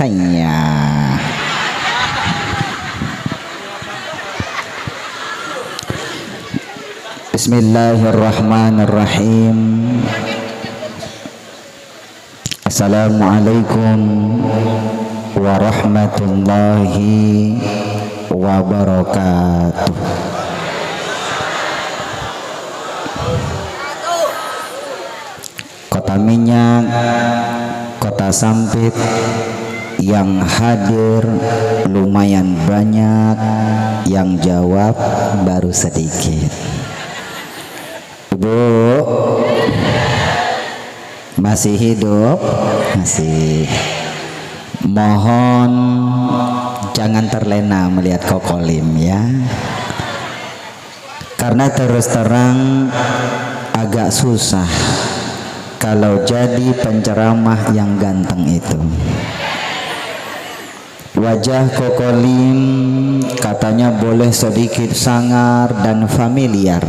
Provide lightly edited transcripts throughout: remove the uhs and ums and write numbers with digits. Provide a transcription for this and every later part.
Hayya. Bismillahirrahmanirrahim. Assalamualaikum warahmatullahi wabarakatuh. Kota Minyak, Kota Sampit yang hadir lumayan banyak, yang jawab baru sedikit. Ibu masih hidup? Masih. Mohon jangan terlena melihat kokolim ya, karena terus terang agak susah kalau jadi penceramah yang ganteng itu. Wajah kokolim katanya boleh sedikit sangar dan familiar,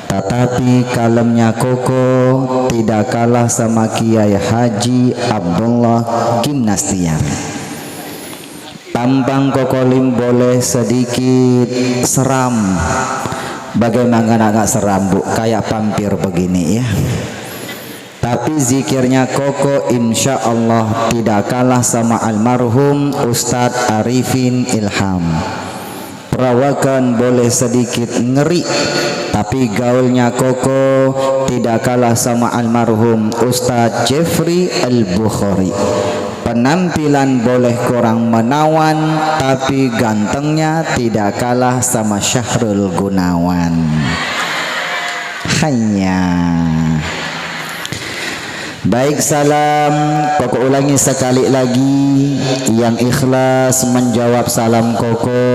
tetapi kalemnya Koko tidak kalah sama Kiai Haji Abdullah Gimnastiar. Tampang kokolim boleh sedikit seram. Bagaimana agak seram Bu? Kayak vampir begini ya. Tapi zikirnya Koko insya Allah tidak kalah sama almarhum Ustadz Arifin Ilham. Perawakan boleh sedikit ngeri, tapi gaulnya Koko tidak kalah sama almarhum Ustadz Jeffrey Al-Bukhari. Penampilan boleh kurang menawan, tapi gantengnya tidak kalah sama Syahrul Gunawan. Hanya baik, salam Koko ulangi sekali lagi. Yang ikhlas menjawab salam Koko,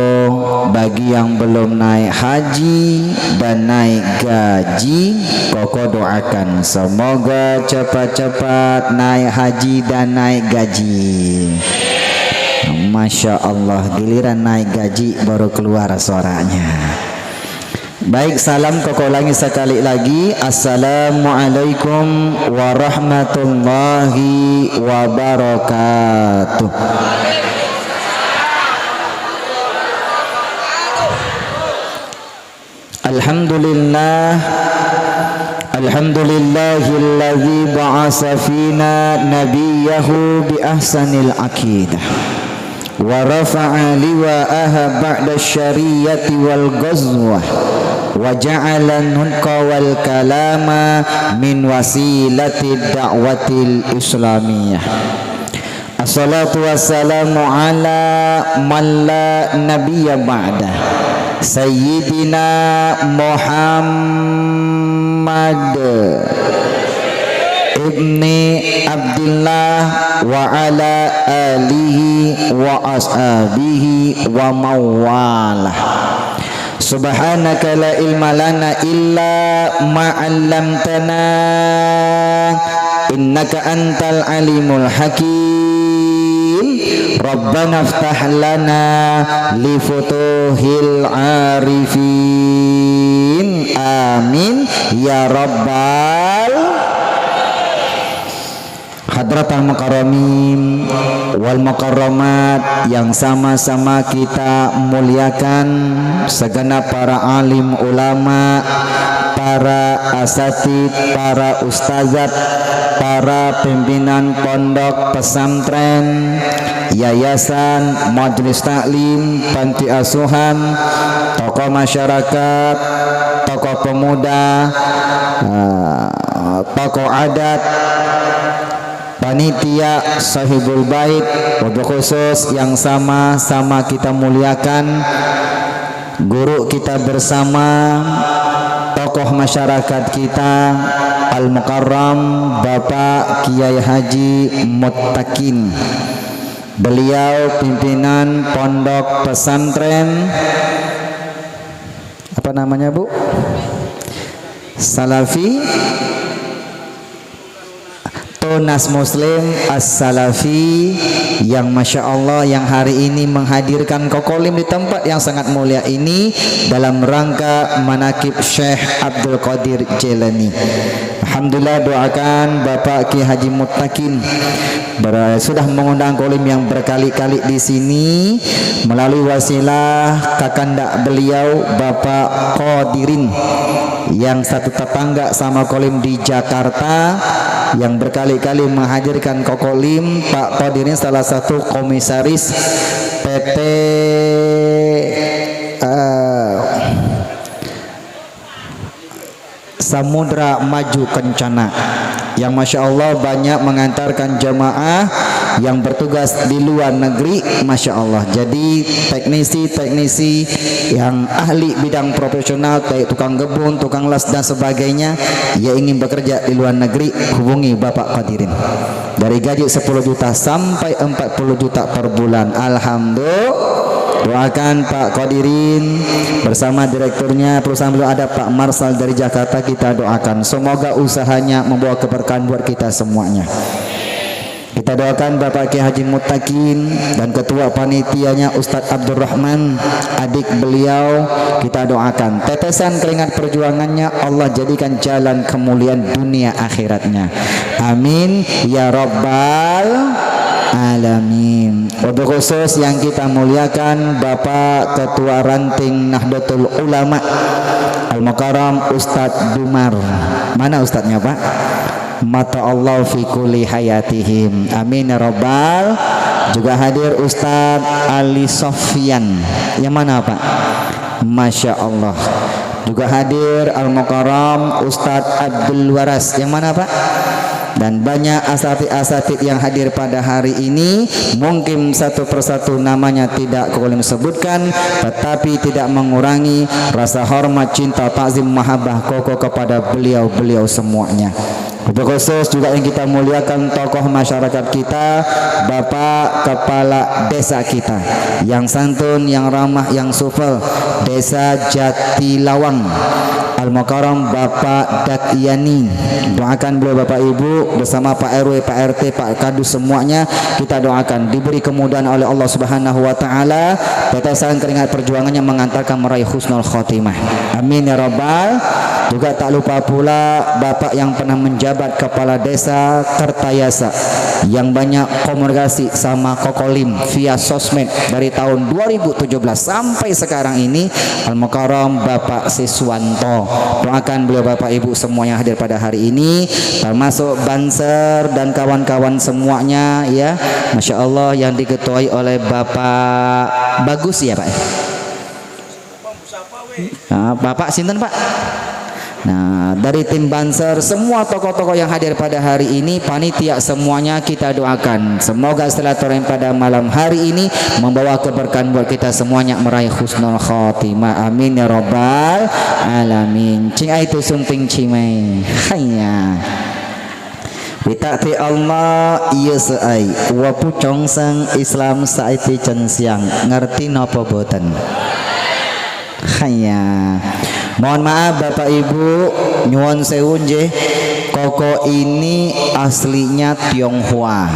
bagi yang belum naik haji dan naik gaji, Koko doakan semoga cepat-cepat naik haji dan naik gaji. Masya Allah, giliran naik gaji baru keluar suaranya. Baik, salam Koko ulangi sekali lagi. Assalamualaikum warahmatullahi wabarakatuh. Alhamdulillah, alhamdulillahilladzi ba'asa fina nabiyahu bi ahsanil aqidah wa rafa'a liwa'aha ba'da syariyati wal ghazwah wa ja'ala nunqa wal kalama min wasilati da'watil islamiyah. Assalatu wassalamu ala man la nabiyya ba'da Sayyidina Muhammad ibni Abdillah wa ala alihi wa ashabihi wa mawalah. Subhanaka la ilma lana illa ma 'allamtana innaka antal alimul hakim. Rabbana iftah lana li futuhil arifin. Amin ya rabbal. Hadratal mukarramin wal mukarramat yang sama-sama kita muliakan, segenap para alim ulama, para asatid, para ustazat, para pimpinan pondok pesantren, yayasan, majelis taklim, panti asuhan, tokoh masyarakat, tokoh pemuda, tokoh adat, panitia, sahibul bait, wabil khusus yang sama-sama kita muliakan, guru kita bersama, tokoh masyarakat kita, Al-Mukarram Bapak Kiai Haji Muttaqin. Beliau pimpinan pondok pesantren apa namanya Bu? Nas Muslim As-Salafi yang Masya Allah yang hari ini menghadirkan Kokolim di tempat yang sangat mulia ini dalam rangka manakib Syekh Abdul Qadir Jailani. Alhamdulillah, doakan Bapak Ki Haji Muttaqin sudah mengundang Kolim yang berkali-kali di sini melalui wasilah kakanda beliau Bapak Qadirin yang satu tetangga sama Kolim di Jakarta, yang berkali-kali menghadirkan Kokolim. Pak Qadirin salah satu komisaris PT Samudra Maju Kencana yang Masya Allah banyak mengantarkan jamaah yang bertugas di luar negeri, Masya Allah. Jadi teknisi-teknisi yang ahli bidang profesional, kayak tukang kebun, tukang las dan sebagainya, yang ingin bekerja di luar negeri, hubungi Bapak Qadirin. Dari gaji 10 juta sampai 40 juta per bulan. Alhamdulillah. Doakan Pak Qadirin bersama direkturnya perusahaan beliau ada Pak Marsal dari Jakarta, kita doakan semoga usahanya membawa keberkahan buat kita semuanya. Kita doakan Bapak Ki Haji Muttaqin dan ketua panitianya Ustadz Abdurrahman, adik beliau, kita doakan tetesan keringat perjuangannya Allah jadikan jalan kemuliaan dunia akhiratnya. Amin ya rabbal alamin. Wabil khusus yang kita muliakan Bapak Ketua Ranting Nahdlatul Ulama Al-Mukarram Ustadz Dumar. Mana Ustadznya Pak? Mata Allah fi kulli hayatihim. Amin ya rabbal. Juga hadir Ustadz Ali Sofyan. Yang mana Pak? Masya Allah. Juga hadir Al-Mukarram Ustadz Abdul Waras. Yang mana Pak? Dan banyak asatid-asatid yang hadir pada hari ini. Mungkin satu persatu namanya tidak Kokolim sebutkan, tetapi tidak mengurangi rasa hormat, cinta, takzim, mahabbah Koko kepada beliau-beliau semuanya. Khusus juga yang kita muliakan tokoh masyarakat kita, Bapak Kepala Desa kita yang santun, yang ramah, yang supel, Desa Jatilawang Al-Mukarram Bapak Dakyani. Doakan beliau Bapak Ibu bersama Pak RW, Pak RT, Pak Kadus semuanya, kita doakan diberi kemudahan oleh Allah Subhanahu wa taala, tetesan keringat perjuangannya mengantarkan meraih husnul khotimah. Amin ya rabbal. Juga tak lupa pula Bapak yang pernah menjabat Kepala Desa Kertayasa yang banyak komunikasi sama Kokolim via sosmed dari tahun 2017 sampai sekarang ini, Al-Mukarram Bapak Siswanto. Doakan beliau Bapak Ibu semua yang hadir pada hari ini, termasuk Banser dan kawan-kawan semuanya ya. Masya Allah, yang diketuai oleh Bapak Bagus ya Pak. Nah, Bapak Sinten Pak? Nah, dari tim Banser, semua tokoh-tokoh yang hadir pada hari ini, panitia semuanya kita doakan semoga silaturahim pada malam hari ini membawa keberkahan buat kita semuanya meraih husnul khotimah. Amin ya rabbal alamin. Cing itu sumping cimai. Hayya. Bitati Allah iya seai wa pucong sang Islam saiti cen siang ngerti napa boten. Hayya. Mohon maaf Bapak Ibu, nyuwun sewu nggih, Koko ini aslinya Tionghoa.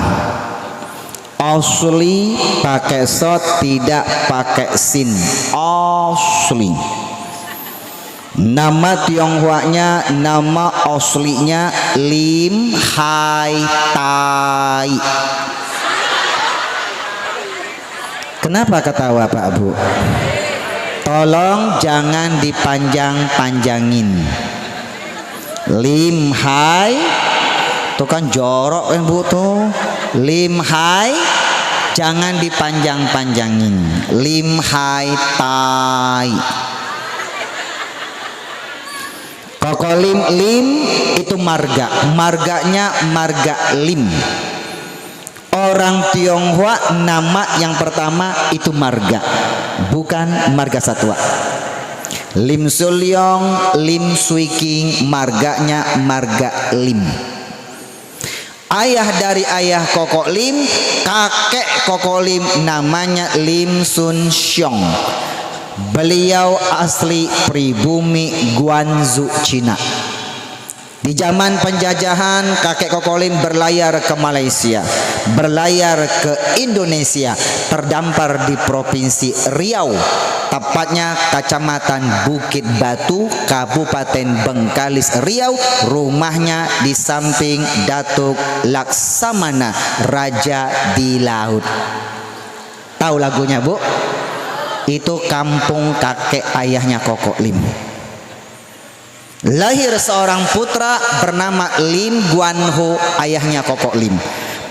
Asli pakai sot, tidak pakai sin. Asli. Nama Tionghoanya, nama aslinya Lim Hai Tai. Kenapa ketawa Pak Bu? Tolong jangan dipanjang-panjangin. Lim Hai, itu kan jorok yang Bu tuh. Lim Hai, jangan dipanjang-panjangin. Lim Hai Tai. Kokolim Lim itu marga, marganya marga Lim. Orang Tionghoa nama yang pertama itu marga, bukan marga satwa. Lim Sulyong, Lim Suiking, marganya marga Lim. Ayah dari ayah Koko Lim, kakek Koko Lim namanya Lim Sun Xiong. Beliau asli pribumi Guangzhou, Cina. Di zaman penjajahan, kakek Kokolim berlayar ke Malaysia, berlayar ke Indonesia, terdampar di Provinsi Riau, tepatnya Kecamatan Bukit Batu, Kabupaten Bengkalis, Riau. Rumahnya di samping Datuk Laksamana, Raja di Laut. Tahu lagunya, Bu? Itu kampung kakek ayahnya Kokolim. Lahir seorang putra bernama Lim Guan Ho, ayahnya Kokolim.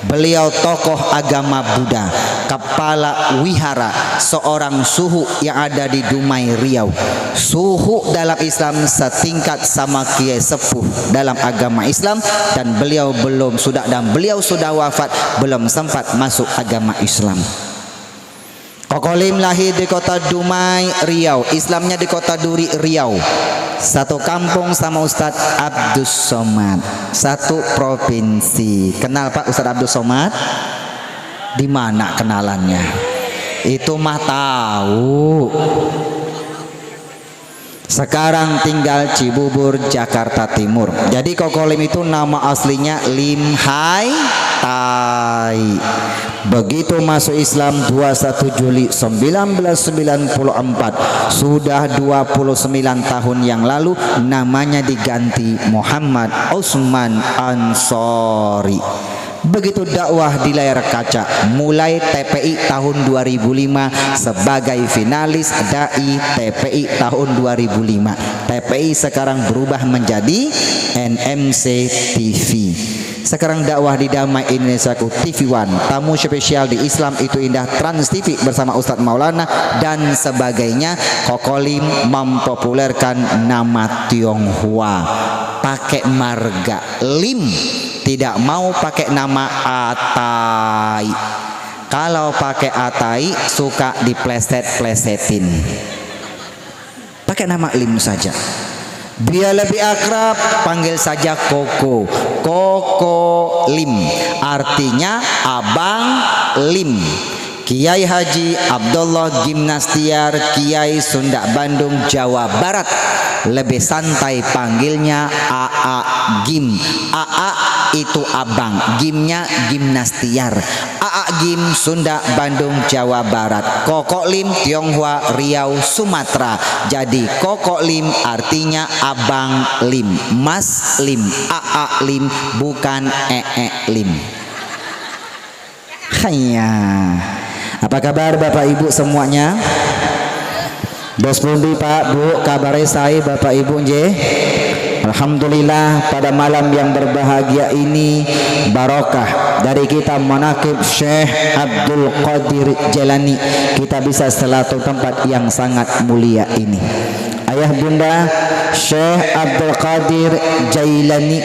Beliau tokoh agama Buddha, kepala wihara, seorang suhu yang ada di Dumai Riau. Suhu dalam Islam setingkat sama kiai sepuh dalam agama Islam, dan beliau sudah wafat, belum sempat masuk agama Islam. Kokolim lahir di kota Dumai Riau, Islamnya di kota Duri Riau. Satu kampung sama Ustadz Abdus Somad, satu provinsi. Kenal Pak Ustadz Abdus Somad? Di mana kenalannya? Itu mah tahu. Sekarang tinggal Cibubur, Jakarta Timur. Jadi Kokolim itu nama aslinya Lim Hai Tai. Begitu masuk Islam 21 Juli 1994, sudah 29 tahun yang lalu, namanya diganti Muhammad Usman Ansori. Begitu dakwah di layar kaca, mulai TPI tahun 2005 sebagai finalis dai TPI tahun 2005. TPI sekarang berubah menjadi NMC TV. Sekarang dakwah di Damai Indonesiaku TV One, tamu spesial di Islam itu Indah Trans TV bersama Ustadz Maulana dan sebagainya. Kokolim mempopulerkan nama Tionghoa, pakai marga Lim, tidak mau pakai nama Atai. Kalau pakai Atai suka dipleset-plesetin. Pakai nama Lim saja. Biar lebih akrab, panggil saja Koko. Koko Lim, artinya Abang Lim. Kiai Haji Abdullah Gimnastiar, Kiai Sunda Bandung, Jawa Barat. Lebih santai panggilnya AA Gim. AA itu abang, Gimnya Gimnastiar. AA Gim, Sunda Bandung, Jawa Barat. Koko Lim, Tionghoa, Riau, Sumatera. Jadi Koko Lim artinya abang Lim, Mas Lim, AA Lim, bukan Lim. Hanya. Apa kabar Bapak Ibu semuanya? Dos pundi Pak Bu, kabarnya saya Bapak Ibu nggih. Alhamdulillah pada malam yang berbahagia ini barokah dari kita manaqib Syekh Abdul Qadir Jailani, kita bisa selatu tempat yang sangat mulia ini. Ayah bunda Syekh Abdul Qadir Jailani,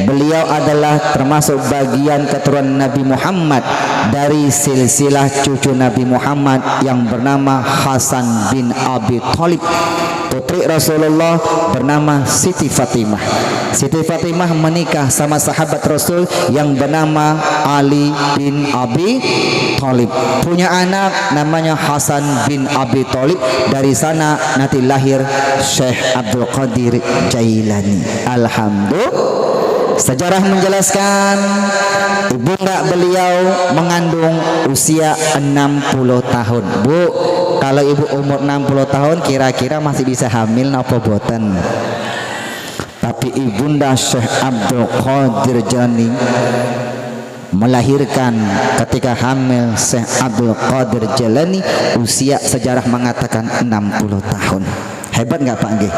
beliau adalah termasuk bagian keturunan Nabi Muhammad dari silsilah cucu Nabi Muhammad yang bernama Hasan bin Abi Thalib. Putri Rasulullah bernama Siti Fatimah. Siti Fatimah menikah sama sahabat Rasul yang bernama Ali bin Abi Thalib. Punya anak namanya Hasan bin Abi Thalib. Dari sana nanti lahir Syekh Abdul Qadir Jailani. Alhamdulillah. Sejarah menjelaskan ibunda beliau mengandung usia 60 tahun. Bu, kalau ibu umur 60 tahun kira-kira masih bisa hamil napa boten? Tapi ibunda Syekh Abdul Qadir Jailani melahirkan ketika hamil Syekh Abdul Qadir Jailani usia sejarah mengatakan 60 tahun. Hebat nggak Pak nggih?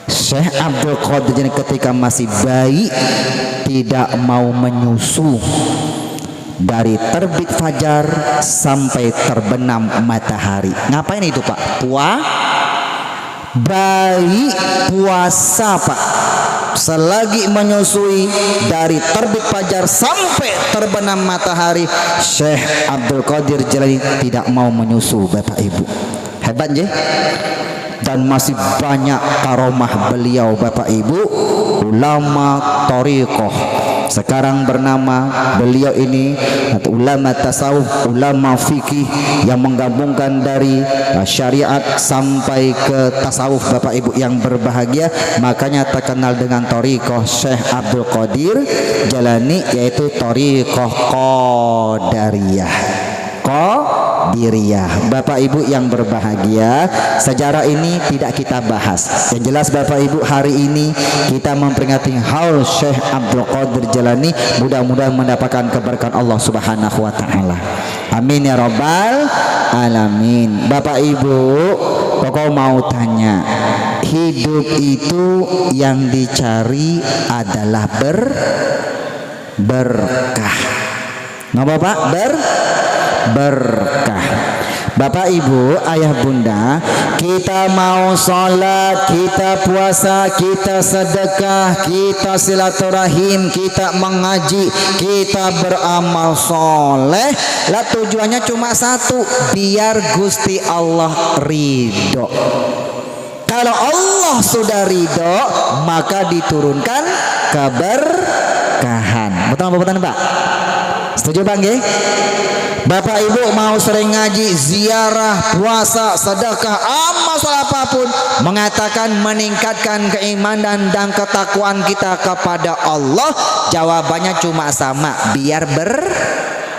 Syekh Abdul Qadir Jailani ketika masih bayi tidak mau menyusu dari terbit fajar sampai terbenam matahari. Ngapain itu Pak? Bayi puasa Pak. Selagi menyusui dari terbit fajar sampai terbenam matahari, Syekh Abdul Qadir Jailani tidak mau menyusu Bapak Ibu. Hebat nggih? Dan masih banyak karomah beliau Bapak Ibu, ulama thariqah, sekarang bernama beliau ini ulama tasawuf, ulama fikih yang menggabungkan dari syariat sampai ke tasawuf Bapak Ibu yang berbahagia. Makanya terkenal dengan thariqah Syekh Abdul Qadir Jalani, yaitu thariqah Qadariyah. Qadiriyah. Bapak Ibu yang berbahagia, sejarah ini tidak kita bahas. Yang jelas Bapak Ibu, hari ini kita memperingati haul Syekh Abdul Qadir Jalani. Mudah-mudahan mendapatkan keberkahan Allah Subhanahu wa taala. Amin ya rabbal alamin. Bapak Ibu, Koko mau tanya, hidup itu yang dicari adalah berkah. Nah Bapak, berkah. Bapak Ibu, ayah bunda, kita mau sholat, kita puasa, kita sedekah, kita silaturahim, kita mengaji, kita beramal soleh, lah tujuannya cuma satu, biar Gusti Allah ridho. Kalau Allah sudah ridho, maka diturunkan keberkahan. Betul apa betul Pak? Setuju Bang ya? Bapak Ibu mau sering ngaji, ziarah, puasa, sedekah, amal apapun, mengatakan meningkatkan keimanan dan ketakwaan kita kepada Allah, jawabannya cuma sama, biar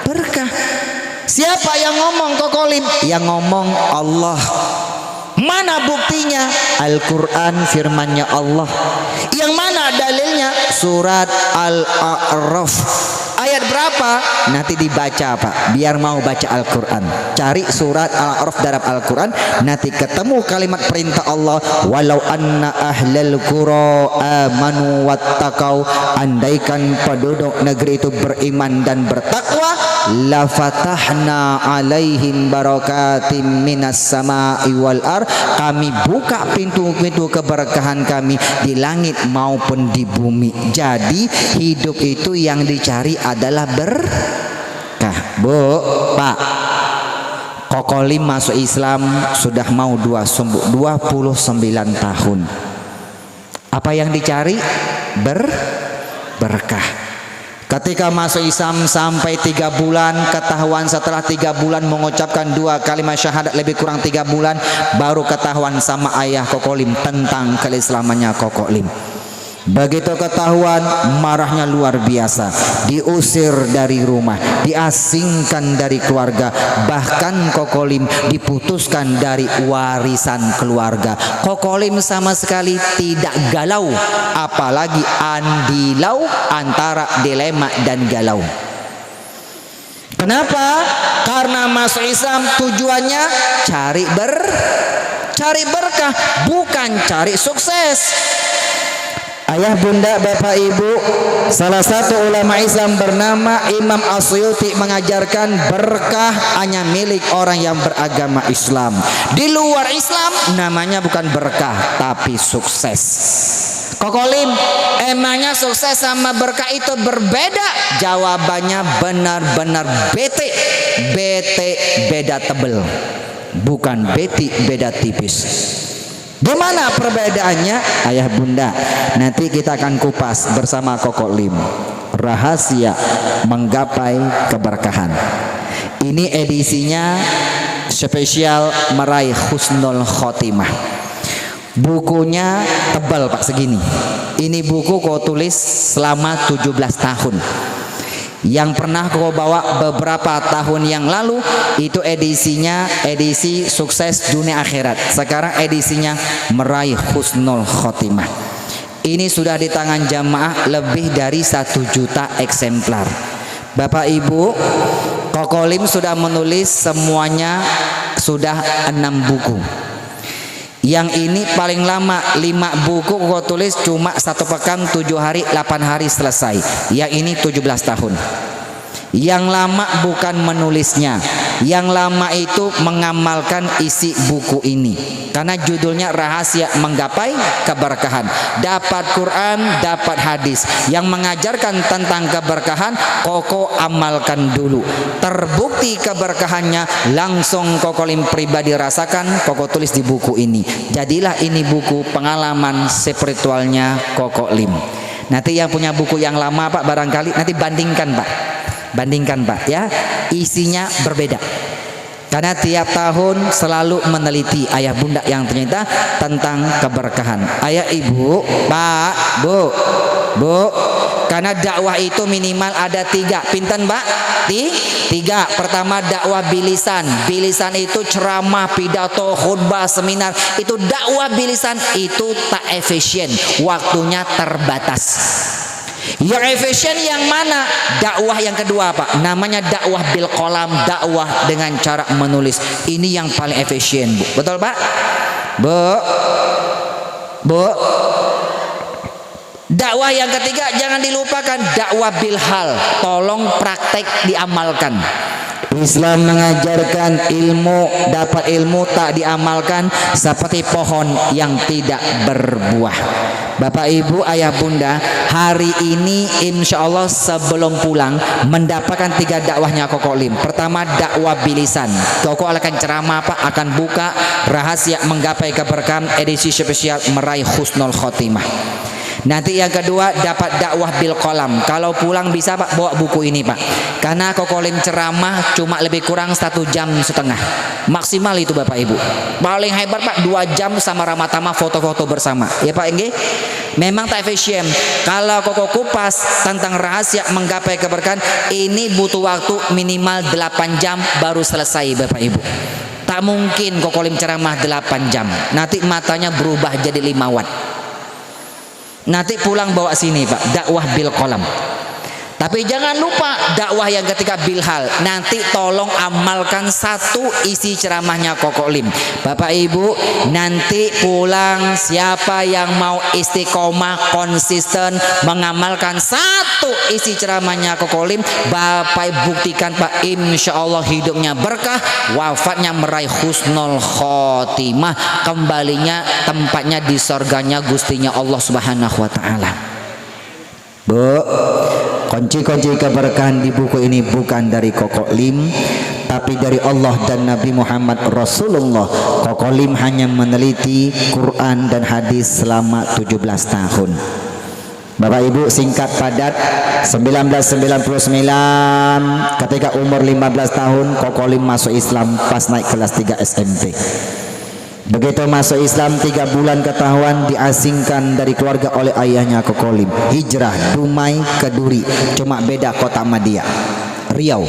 berkah. Siapa yang ngomong Kokolim? Yang ngomong Allah. Mana buktinya? Al-Quran, firmannya Allah. Yang mana dalilnya? Surat Al-A'raf. Ayat berapa? Nanti dibaca Pak. Biar mau baca Al-Quran, cari surat Al-A'raf dalam Al-Quran, nanti ketemu kalimat perintah Allah, walau anna ahlal qura amanu wattaqau, andaikan penduduk negeri itu beriman dan bertakwa, la fatahna alaihim barakatim minas sama'i wal ar, kami buka pintu-pintu keberkahan kami di langit maupun di bumi. Jadi hidup itu yang dicari adalah berkah. Bu, Pak, Kokolim masuk Islam sudah mau 29 tahun. Apa yang dicari? Berkah. Ketika masuk Islam sampai 3 bulan, ketahuan setelah 3 bulan mengucapkan 2 kalimat syahadat, lebih kurang 3 bulan, baru ketahuan sama ayah Kokolim tentang keislamannya Kokolim. Begitu ketahuan, marahnya luar biasa, diusir dari rumah, diasingkan dari keluarga, bahkan Kokolim diputuskan dari warisan keluarga. Kokolim sama sekali tidak galau, apalagi andilau, antara dilema dan galau. Kenapa? Karena masuk Islam tujuannya cari berkah, bukan cari sukses. Ayah bunda bapak ibu, salah satu ulama Islam bernama Imam Asyuti mengajarkan berkah hanya milik orang yang beragama Islam. Di luar Islam namanya bukan berkah tapi sukses. Kokolim, emangnya sukses sama berkah itu berbeda? Jawabannya benar-benar bete beda tebel, bukan beti beda tipis. Gimana perbedaannya? Ayah bunda, nanti kita akan kupas bersama Kokolim rahasia menggapai keberkahan. Ini edisinya spesial meraih husnul khotimah. Bukunya tebal Pak, segini. Ini buku kau tulis selama 17 tahun. Yang pernah kau bawa beberapa tahun yang lalu itu edisinya edisi sukses dunia akhirat. Sekarang edisinya meraih husnul khotimah. Ini sudah di tangan jamaah lebih dari 1 juta eksemplar. Bapak Ibu, Kokolim sudah menulis semuanya sudah 6 buku. Yang ini paling lama 5 buku kau tulis cuma 1 pekan, 7 hari, 8 hari selesai. Yang ini 17 tahun. Yang lama bukan menulisnya, yang lama itu mengamalkan isi buku ini. Karena judulnya rahasia menggapai keberkahan. Dapat Quran, dapat hadis. Yang mengajarkan tentang keberkahan, Koko amalkan dulu. Terbukti keberkahannya langsung Kokolim pribadi rasakan, Koko tulis di buku ini. Jadilah ini buku pengalaman spiritualnya Kokolim. Nanti yang punya buku yang lama Pak barangkali nanti bandingkan Pak ya, isinya berbeda. Karena tiap tahun selalu meneliti ayah bunda yang ternyata tentang keberkahan. Ayah ibu, Pak, Bu, karena dakwah itu minimal ada 3. Pinten Pak? 3. Pertama dakwah bilisan. Bilisan itu ceramah, pidato, khutbah, seminar. Itu dakwah bilisan itu tak efisien, waktunya terbatas. Yang efisien yang mana? Dakwah yang kedua Pak, namanya dakwah bil qalam, dakwah dengan cara menulis. Ini yang paling efisien Bu. Betul Pak? Bu. Dakwah yang ketiga jangan dilupakan, dakwah bil hal. Tolong praktek diamalkan. Islam mengajarkan ilmu, dapat ilmu tak diamalkan seperti pohon yang tidak berbuah. Bapak ibu ayah bunda, hari ini insya Allah sebelum pulang mendapatkan 3 dakwahnya Koko Lim. Pertama dakwah bilisan, Koko akan ceramah Pak, akan buka rahasia menggapai keberkahan edisi spesial meraih husnul khotimah. Nanti yang kedua dapat dakwah bil qalam. Kalau pulang bisa Pak bawa buku ini Pak, karena Koko Lim ceramah cuma lebih kurang 1,5 jam maksimal itu Bapak Ibu. Paling hebat Pak 2 jam sama Ramatama foto-foto bersama ya Pak Engge. Memang tak efisien. Kalau Koko kupas tentang rahasia menggapai keberkahan ini butuh waktu minimal 8 jam baru selesai Bapak Ibu. Tak mungkin Koko Lim ceramah 8 jam, nanti matanya berubah jadi 5 watt. Nanti pulang bawa sini Pak, dakwah bil qalam. Tapi jangan lupa dakwah yang ketiga bilhal. Nanti tolong amalkan 1 isi ceramahnya Koko Lim. Bapak Ibu, nanti pulang siapa yang mau istiqomah konsisten mengamalkan 1 isi ceramahnya Koko Lim, Bapak buktikan Pak, insya Allah hidupnya berkah, wafatnya meraih husnul khotimah, kembalinya tempatnya di surganya gustinya Allah Subhanahu wa taala. Bu, kunci-kunci keberkahan di buku ini bukan dari Koko Lim, tapi dari Allah dan Nabi Muhammad Rasulullah. Koko Lim hanya meneliti Quran dan hadis selama 17 tahun. Bapak Ibu, singkat padat, 1999 ketika umur 15 tahun Koko Lim masuk Islam pas naik kelas 3 SMP. Begitu masuk Islam 3 bulan ketahuan diasingkan dari keluarga oleh ayahnya Koko Lim. Hijrah Dumai ke Duri, cuma beda kota Madia, Riau.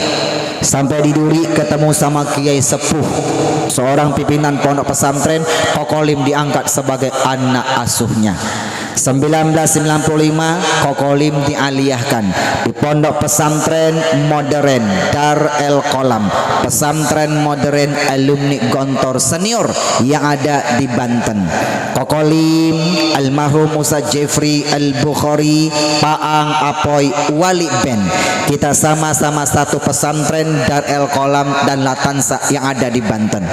Sampai di Duri ketemu sama Kiai Sepuh, seorang pimpinan pondok pesantren. Koko Lim diangkat sebagai anak asuhnya. 1995 Koko Lim dialiyahkan di pondok pesantren modern Dar El Kolam, pesantren modern alumni Gontor senior yang ada di Banten. Koko Lim, almarhum Musa Jeffrey Al-Bukhari, Paang Apoy Wali Ben, kita sama-sama satu pesantren Dar El Kolam dan Latansa yang ada di Banten.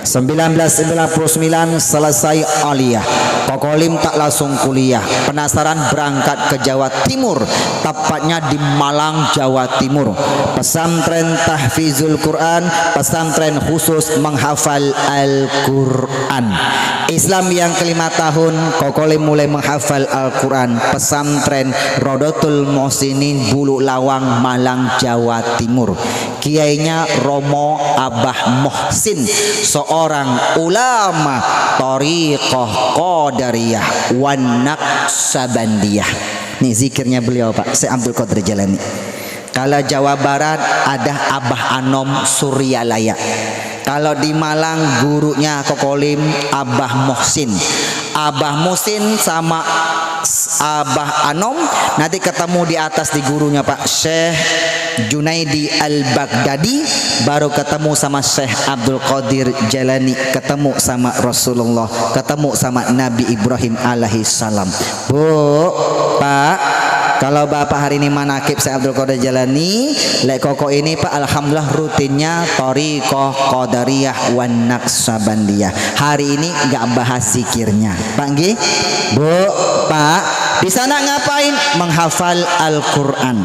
1999 selesai aliyah, Koko Lim tak langsung kuliah. Penasaran berangkat ke Jawa Timur, tepatnya di Malang, Jawa Timur. Pesantren tahfizul Quran, pesantren khusus menghafal Al-Quran. Islam yang ke-5 tahun Koko Lim mulai menghafal Al-Quran. Pesantren Rodotul Mohsinin Bulu Lawang, Malang, Jawa Timur. Kiainya Romo Abah Mohsin, seorang ulama Thariqah Qadariyah wan Naqsabandiyah. Nih zikirnya beliau Pak Syekh Abdul Qadir Jalani. Kalau Jawa Barat ada Abah Anom Suryalaya. Kalau di Malang gurunya Koko Lim Abah Mohsin. Abah Mohsin sama Abah Anom nanti ketemu di atas di gurunya Pak Syekh Junaidi Al-Baghdadi, baru ketemu sama Syekh Abdul Qadir Jalani, ketemu sama Rasulullah, ketemu sama Nabi Ibrahim alaihi salam. Bu, Pak, kalau Bapak hari ini manakib Syekh Abdul Qadir Jalani, lek Koko ini Pak alhamdulillah rutinnya Thariqah Qadariyah wan Naqsabandiyah. Hari ini enggak bahas zikirnya. Pak nggih? Bu, Pak, di sana ngapain? Menghafal Al-Qur'an.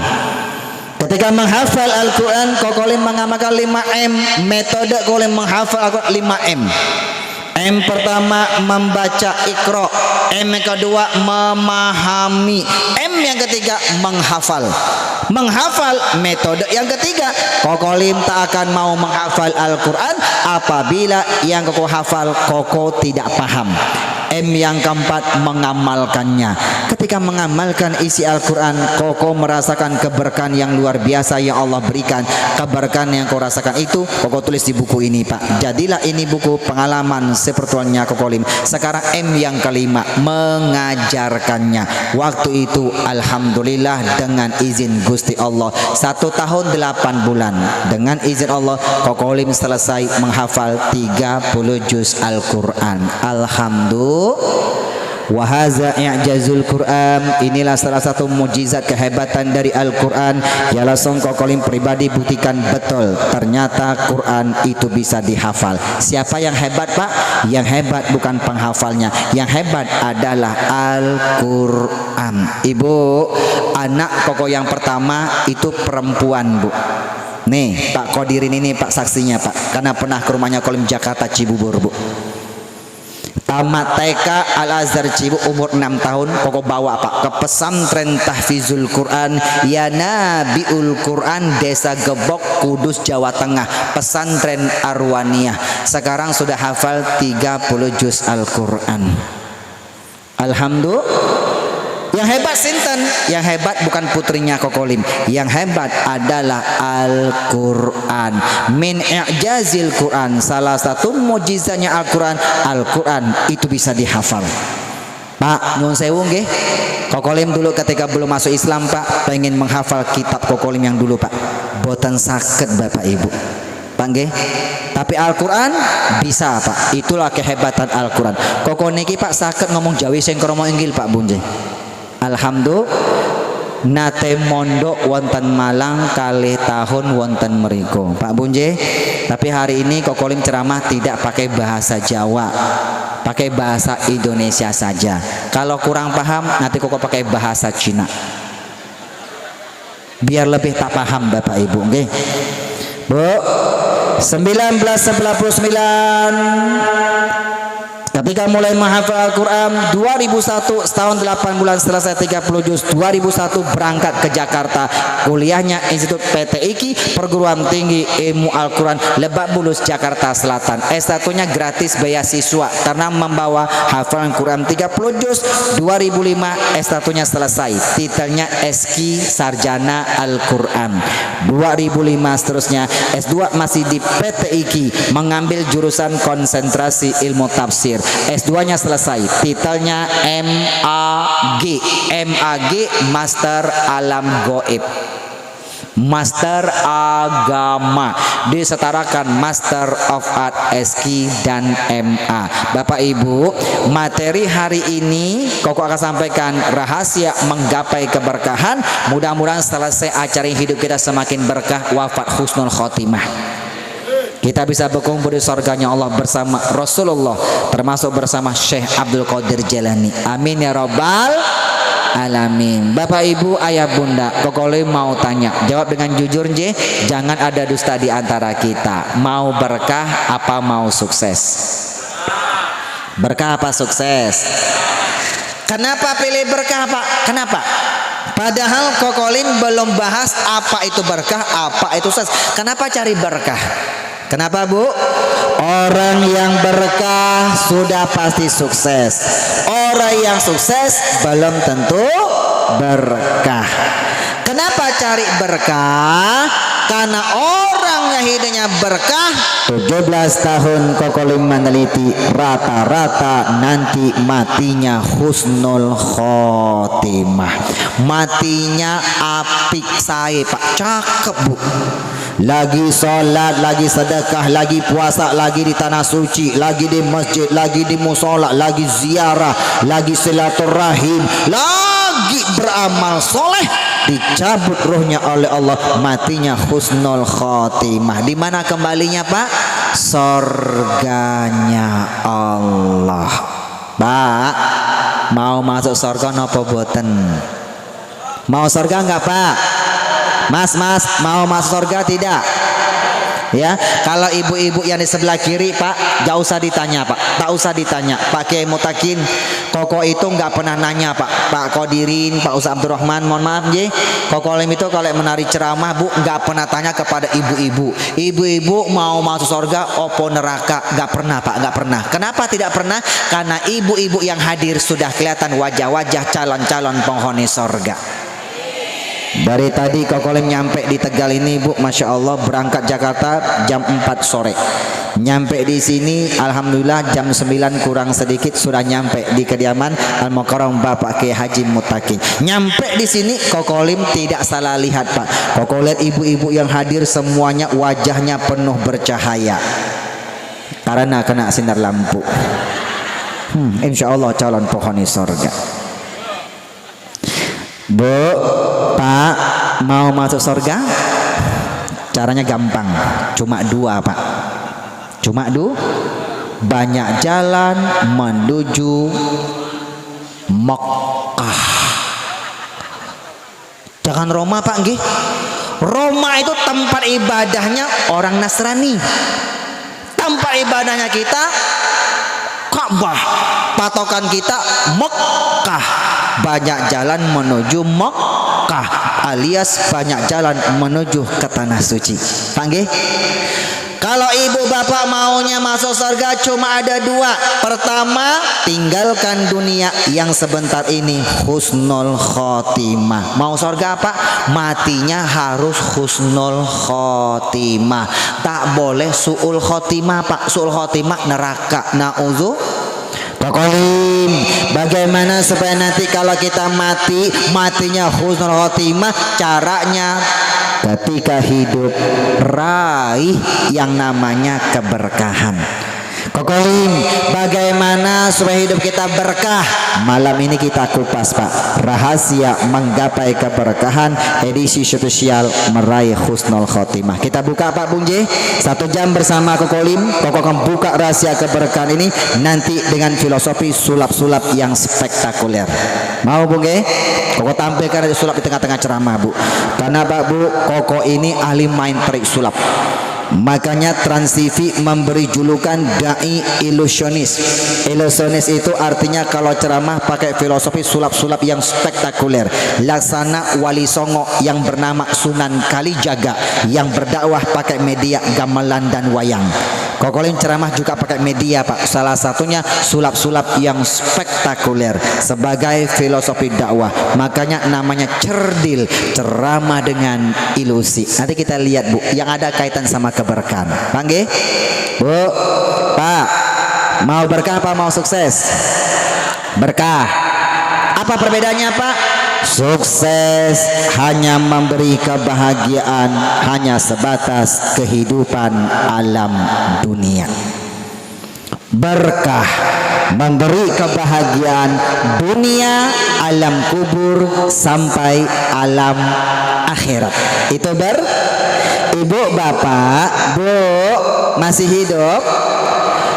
Ketika menghafal Al-Quran, Koko Lim mengamalkan 5M. Metode Koko Lim menghafal Al-Quran 5M. M pertama membaca Iqra, M yang kedua memahami, M yang ketiga menghafal. Menghafal metode yang ketiga. Kokolim tak akan mau menghafal Al-Quran apabila yang koko hafal koko tidak paham. M yang keempat mengamalkannya. Ketika mengamalkan isi Al-Quran, koko merasakan keberkahan yang luar biasa yang Allah berikan. Keberkahan yang kau rasakan itu koko tulis di buku ini, Pak. Jadilah ini buku pengalaman spiritualnya Kokolim. Sekarang M yang kelima mengajarkannya. Waktu itu alhamdulillah dengan izin Gusti Allah 1 tahun 8 bulan dengan izin Allah Kokolim selesai menghafal 30 juz Al-Quran. Alhamdulillah. Wahaza i'jazul Quran. Inilah salah satu mujizat kehebatan dari Al-Quran. Ya langsung Kokolim pribadi buktikan betul ternyata Quran itu bisa dihafal. Siapa yang hebat, Pak? Yang hebat bukan penghafalnya, yang hebat adalah Al-Quran. Ibu, anak Koko yang pertama itu perempuan, Bu. Nih Pak Qodirin ini Pak saksinya, Pak, karena pernah ke rumahnya Kolim Jakarta Cibubur, Bu. Tamat TK Al-Azhar Cibu umur 6 tahun Koko bawa, Pak, ke pesantren tahfizul Quran Ya Nabiul Quran Desa Gebok Kudus Jawa Tengah, pesantren Arwaniyah. Sekarang sudah hafal 30 juz Al-Quran. Alhamdulillah. Yang hebat sinten? Yang hebat bukan putrinya Kokolim. Yang hebat adalah Al-Quran. Min i'jazil Quran. Salah satu mujizatnya Al-Quran, Al-Quran itu bisa dihafal. Pak, nyuwun sewu nggih. Kokolim dulu ketika belum masuk Islam, Pak, pengen menghafal kitab Kokolim yang dulu, Pak. Boten sakit Bapak Ibu. Pak nggih. Tapi Al-Quran bisa, Pak. Itulah kehebatan Al-Quran. Koko niki, Pak, sakit ngomong Jawi sing krama inggil, Pak Bunje. Alhamdulillah. Nate mondok wonten Malang kalih tahun wonten mriko, Pak Bunje. Tapi hari ini Kokolim ceramah tidak pakai bahasa Jawa, pakai bahasa Indonesia saja. Kalau kurang paham nanti Koko pakai bahasa Cina, biar lebih tak paham Bapak Ibu, nggih. Bu, 1999 ketika mulai menghafal Al-Quran 2001 setahun 8 bulan selesai 30 juz. 2001 berangkat ke Jakarta, kuliahnya Institut PTIQ Perguruan Tinggi Ilmu Al-Quran Lebak Bulus Jakarta Selatan. S1 nya gratis beasiswa karena membawa hafalan Quran 30 juz. 2005 S1 nya selesai, titelnya SQ Sarjana Al-Quran. 2005 seterusnya S2 masih di PTIQ mengambil jurusan konsentrasi ilmu tafsir. S2 nya selesai, titelnya MAG. MAG Master Alam Goib, Master Agama, disetarakan Master of Art SQ dan MA. Bapak Ibu, materi hari ini Koko akan sampaikan rahasia menggapai keberkahan. Mudah-mudahan selesai acara hidup kita semakin berkah, wafat husnul khotimah. Kita bisa berkumpul di surganya Allah bersama Rasulullah, termasuk bersama Syekh Abdul Qadir Jailani. Amin ya rabbal alamin. Bapak Ibu, ayah bunda, Kokolim mau tanya, jawab dengan jujur nje, jangan ada dusta di antara kita. Mau berkah apa mau sukses? Berkah apa sukses? Kenapa pilih berkah, Pak? Kenapa? Padahal Kokolim belum bahas apa itu berkah, apa itu sukses. Kenapa cari berkah? Kenapa, Bu? Orang yang berkah sudah pasti sukses. Orang yang sukses belum tentu berkah. Kenapa cari berkah? Karena orang yang hidupnya berkah 17 tahun Kokolim meneliti, rata-rata nanti matinya husnul khotimah. Matinya apik saya, Pak. Cakep, Bu. Lagi sholat, lagi sedekah, lagi puasa, lagi di tanah suci, lagi di masjid, lagi di musola, lagi ziarah, lagi silaturahim, lagi beramal soleh, dicabut ruhnya oleh Allah, matinya husnul khotimah. Di mana kembalinya, Pak? Surganya Allah. Pak, mau masuk surga napa boten? Mau surga enggak, Pak? Mas, mau masuk surga tidak? Ya, kalau ibu-ibu yang di sebelah kiri Pak, gak usah ditanya Pak, tak usah ditanya. Pak Kiai Mutakin, Koko itu nggak pernah nanya Pak Qodirin, Pak Ustaz Abdurrahman, mohon maaf J, Koko Lim itu kalau menari ceramah Bu nggak pernah tanya kepada ibu-ibu. Ibu-ibu mau masuk surga opo neraka, nggak pernah Pak, nggak pernah. Kenapa tidak pernah? Karena ibu-ibu yang hadir sudah kelihatan wajah-wajah calon-calon penghuni surga. Dari tadi Kokolim nyampe di Tegal ini Bu, Masya Allah, berangkat Jakarta jam 4 sore. Nyampe di sini alhamdulillah jam 9 kurang sedikit sudah nyampe di kediaman Al-Mukarram Bapak Kiai Haji Mutakin. Nyampe di sini Kokolim tidak salah lihat Pak. Koko lihat ibu-ibu yang hadir semuanya wajahnya penuh bercahaya karena kena sinar lampu. Insya Allah calon penghuni surga. Bu, Pak, mau masuk surga? Caranya gampang, cuma dua Pak. Cuma banyak jalan menuju Mekah. Jangan Roma Pak nggih. Roma itu tempat ibadahnya orang Nasrani. Tempat ibadahnya kita Ka'bah. Patokan kita Mekah. Banyak jalan menuju Mekah alias banyak jalan menuju ke tanah suci. Pak nggih? Kalau ibu bapak maunya masuk surga cuma ada dua. Pertama, tinggalkan dunia yang sebentar ini, husnul khotimah. Mau surga apa? Matinya harus husnul khotimah. Tak boleh su'ul khotimah Pak. Su'ul khotimah neraka. Na'udzu. Kokolim, bagaimana supaya nanti kalau kita matinya husnul khotimah? Caranya ketika hidup raih yang namanya keberkahan. Kokolim, bagaimana supaya hidup kita berkah? Malam ini kita kupas Pak, rahasia menggapai keberkahan edisi spesial meraih husnul khotimah. Kita buka Pak Bung J, 1 jam bersama Kokolim. Koko akan buka rahasia keberkahan ini nanti dengan filosofi sulap-sulap yang spektakuler. Mau Bung J? Koko tampilkan aja sulap di tengah-tengah ceramah Bu. Karena Pak Bu, Koko ini ahli main trik sulap. Makanya Trans TV memberi julukan dai ilusionis. Ilusionis itu artinya kalau ceramah pakai filosofi sulap-sulap yang spektakuler. Laksana Wali Songo yang bernama Sunan Kalijaga yang berdakwah pakai media gamelan dan wayang. Kokolim ceramah juga pakai media Pak. Salah satunya sulap-sulap yang spektakuler sebagai filosofi dakwah. Makanya namanya cerdil, ceramah dengan ilusi. Nanti kita lihat Bu, yang ada kaitan sama keberkahan. Panggil Bu, Pak, mau berkah apa mau sukses? Berkah. Apa perbedaannya Pak? Sukses hanya memberi kebahagiaan, hanya sebatas kehidupan alam dunia. Berkah memberi kebahagiaan dunia, alam kubur sampai alam akhirat. Itu Ibu bapak Bu masih hidup.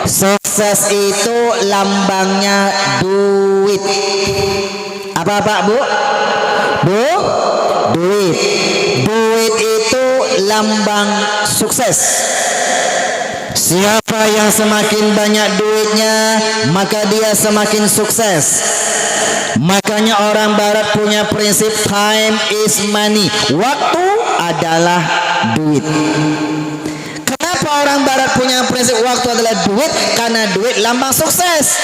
Sukses itu lambangnya duit. Apa Pak Bu? Bu, duit. Duit itu lambang sukses. Siapa yang semakin banyak duitnya, maka dia semakin sukses. Makanya orang barat punya prinsip time is money. Waktu adalah duit. Kenapa orang barat punya prinsip waktu adalah duit? Karena duit lambang sukses.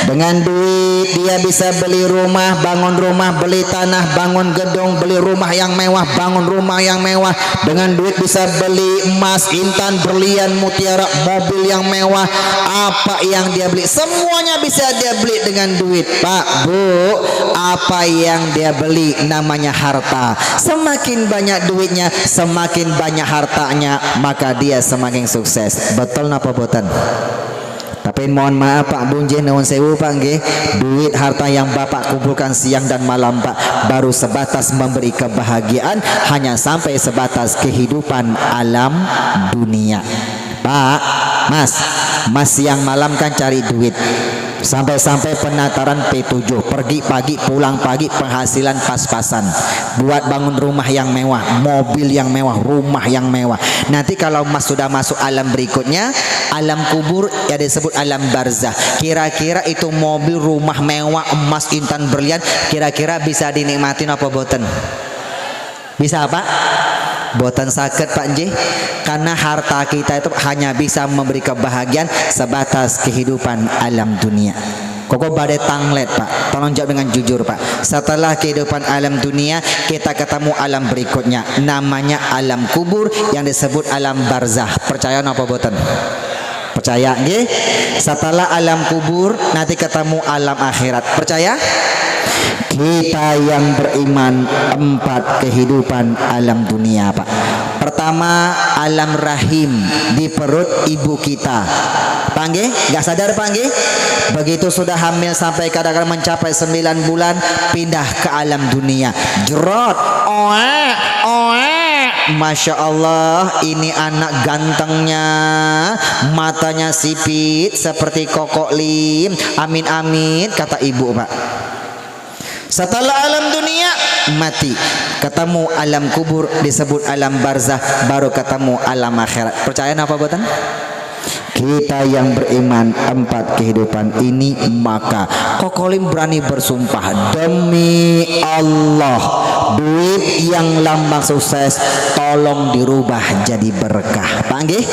Dengan duit dia bisa beli rumah, bangun rumah, beli tanah, bangun gedung, beli rumah yang mewah, bangun rumah yang mewah. Dengan duit bisa beli emas, intan, berlian, mutiara, mobil yang mewah. Apa yang dia beli, semuanya bisa dia beli dengan duit. Pak Bu, apa yang dia beli namanya harta. Semakin banyak duitnya, semakin banyak hartanya, maka dia semakin sukses. Betul napa boten? Tapi mohon maaf Pak Bung J, nuwun sewu Pak nggih, duit harta yang Bapak kumpulkan siang dan malam Pak baru sebatas memberi kebahagiaan, hanya sampai sebatas kehidupan alam dunia. Pak, Mas siang malam kan cari duit. Sampai-sampai penataran P7, pergi pagi pulang pagi, penghasilan pas-pasan, buat bangun rumah yang mewah, mobil yang mewah, rumah yang mewah. Nanti kalau sudah masuk alam berikutnya, alam kubur yang disebut alam barzah, kira-kira itu mobil, rumah mewah, emas, intan, berlian, kira-kira bisa dinikmatin apa boten? Bisa apa? Boten sakit Pak Nji, karena harta kita itu hanya bisa memberi kebahagiaan sebatas kehidupan alam dunia. Koko badai tanglet Pak, tolong jawab dengan jujur Pak. Setelah kehidupan alam dunia, kita ketemu alam berikutnya, namanya alam kubur yang disebut alam barzah. Percaya apa boten? Percaya nggih? Setelah alam kubur nanti ketemu alam akhirat. Percaya? Kita yang beriman 4 kehidupan alam dunia Pak. Pertama, alam rahim, di perut ibu kita. Pak nggih? Enggak sadar Pak nggih? Begitu sudah hamil sampai kadang-kadang mencapai 9 bulan, pindah ke alam dunia. Jerot, Masya Allah, ini anak gantengnya, matanya sipit seperti kokok lim. Amin amin kata ibu Pak. Setelah alam dunia mati, ketemu alam kubur disebut alam barzah, baru ketemu alam akhirat. Percaya apa boten? Kita yang beriman 4 kehidupan ini, maka Kokolim berani bersumpah demi Allah, duit yang lambang sukses tolong dirubah jadi berkah. Pak nggih?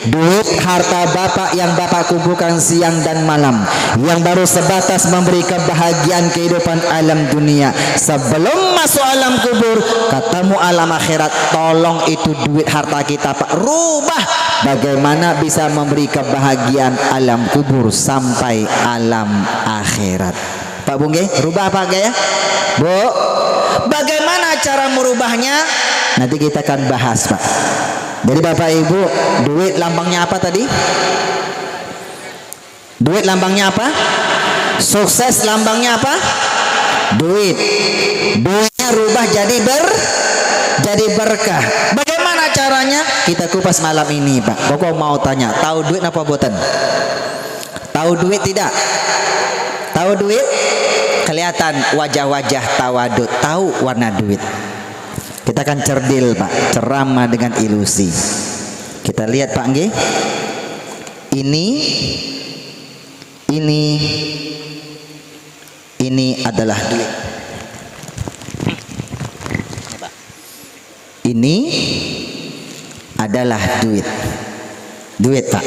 Duit harta Bapak yang Bapak kumpulkan siang dan malam, yang baru sebatas memberi kebahagiaan kehidupan alam dunia, sebelum masuk alam kubur ketemu alam akhirat, tolong itu duit harta kita Pak rubah bagaimana bisa memberi kebahagiaan alam kubur sampai alam akhirat. Pak Bungge, rubah apa gaya? Bu, bagaimana cara merubahnya? Nanti kita akan bahas Pak. Jadi Bapak Ibu, duit lambangnya apa tadi? Duit lambangnya apa? Sukses lambangnya apa? Duit. Duitnya rubah jadi berkah. Bagaimana caranya? Kita kupas malam ini Pak. Pokok mau tanya, tahu duit apa boten? Tahu duit tidak? Tahu duit? Kelihatan wajah-wajah tawadud, tahu warna duit. Kita akan cerdil Pak, ceramah dengan ilusi. Kita lihat Pak nggih. Ini adalah duit. Ini adalah duit. Duit Pak.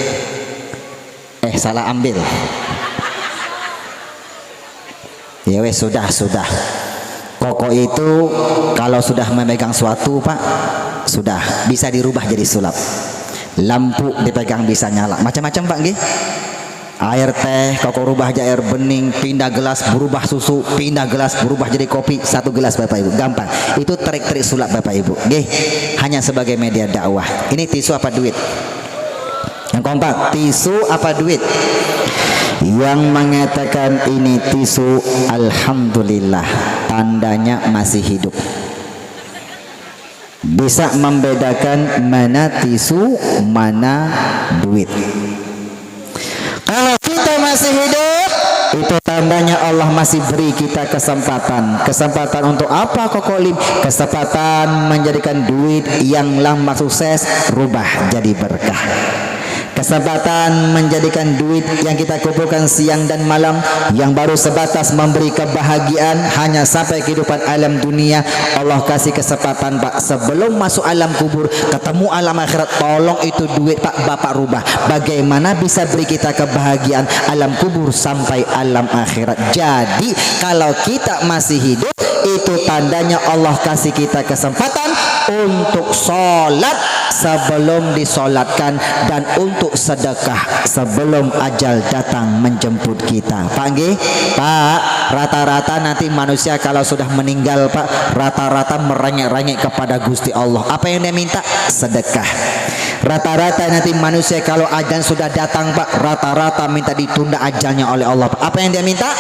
Salah ambil. Ya wes sudah. Koko itu kalau sudah memegang suatu Pak, sudah bisa dirubah jadi sulap. Lampu dipegang bisa nyala, macam-macam Pak nggih. Air teh koko rubah jadi air bening, pindah gelas berubah susu, pindah gelas berubah jadi kopi, 1 gelas Bapak Ibu. Gampang. Itu trik-trik sulap Bapak Ibu. Nggih, hanya sebagai media dakwah. Ini tisu apa duit? Yang kompak, tisu apa duit? Yang mengatakan ini tisu, alhamdulillah, tandanya masih hidup. Bisa membedakan mana tisu, mana duit. Kalau kita masih hidup, itu tandanya Allah masih beri kita kesempatan. Kesempatan untuk apa Kokolim? Kesempatan menjadikan duit yang lama sukses rubah jadi berkah. Kesempatan menjadikan duit yang kita kumpulkan siang dan malam, yang baru sebatas memberi kebahagiaan hanya sampai kehidupan alam dunia, Allah kasih kesempatan Pak, sebelum masuk alam kubur ketemu alam akhirat, tolong itu duit Pak Bapak rubah bagaimana bisa beri kita kebahagiaan alam kubur sampai alam akhirat. Jadi kalau kita masih hidup, itu tandanya Allah kasih kita kesempatan untuk sholat sebelum disolatkan, dan untuk sedekah sebelum ajal datang menjemput kita. Pak nggih? Pak, rata-rata nanti manusia kalau sudah meninggal Pak, rata-rata merengek-rengek kepada Gusti Allah. Apa yang dia minta? Sedekah. Rata-rata nanti manusia kalau ajal sudah datang Pak, rata-rata minta ditunda ajalnya oleh Allah. Apa yang dia minta?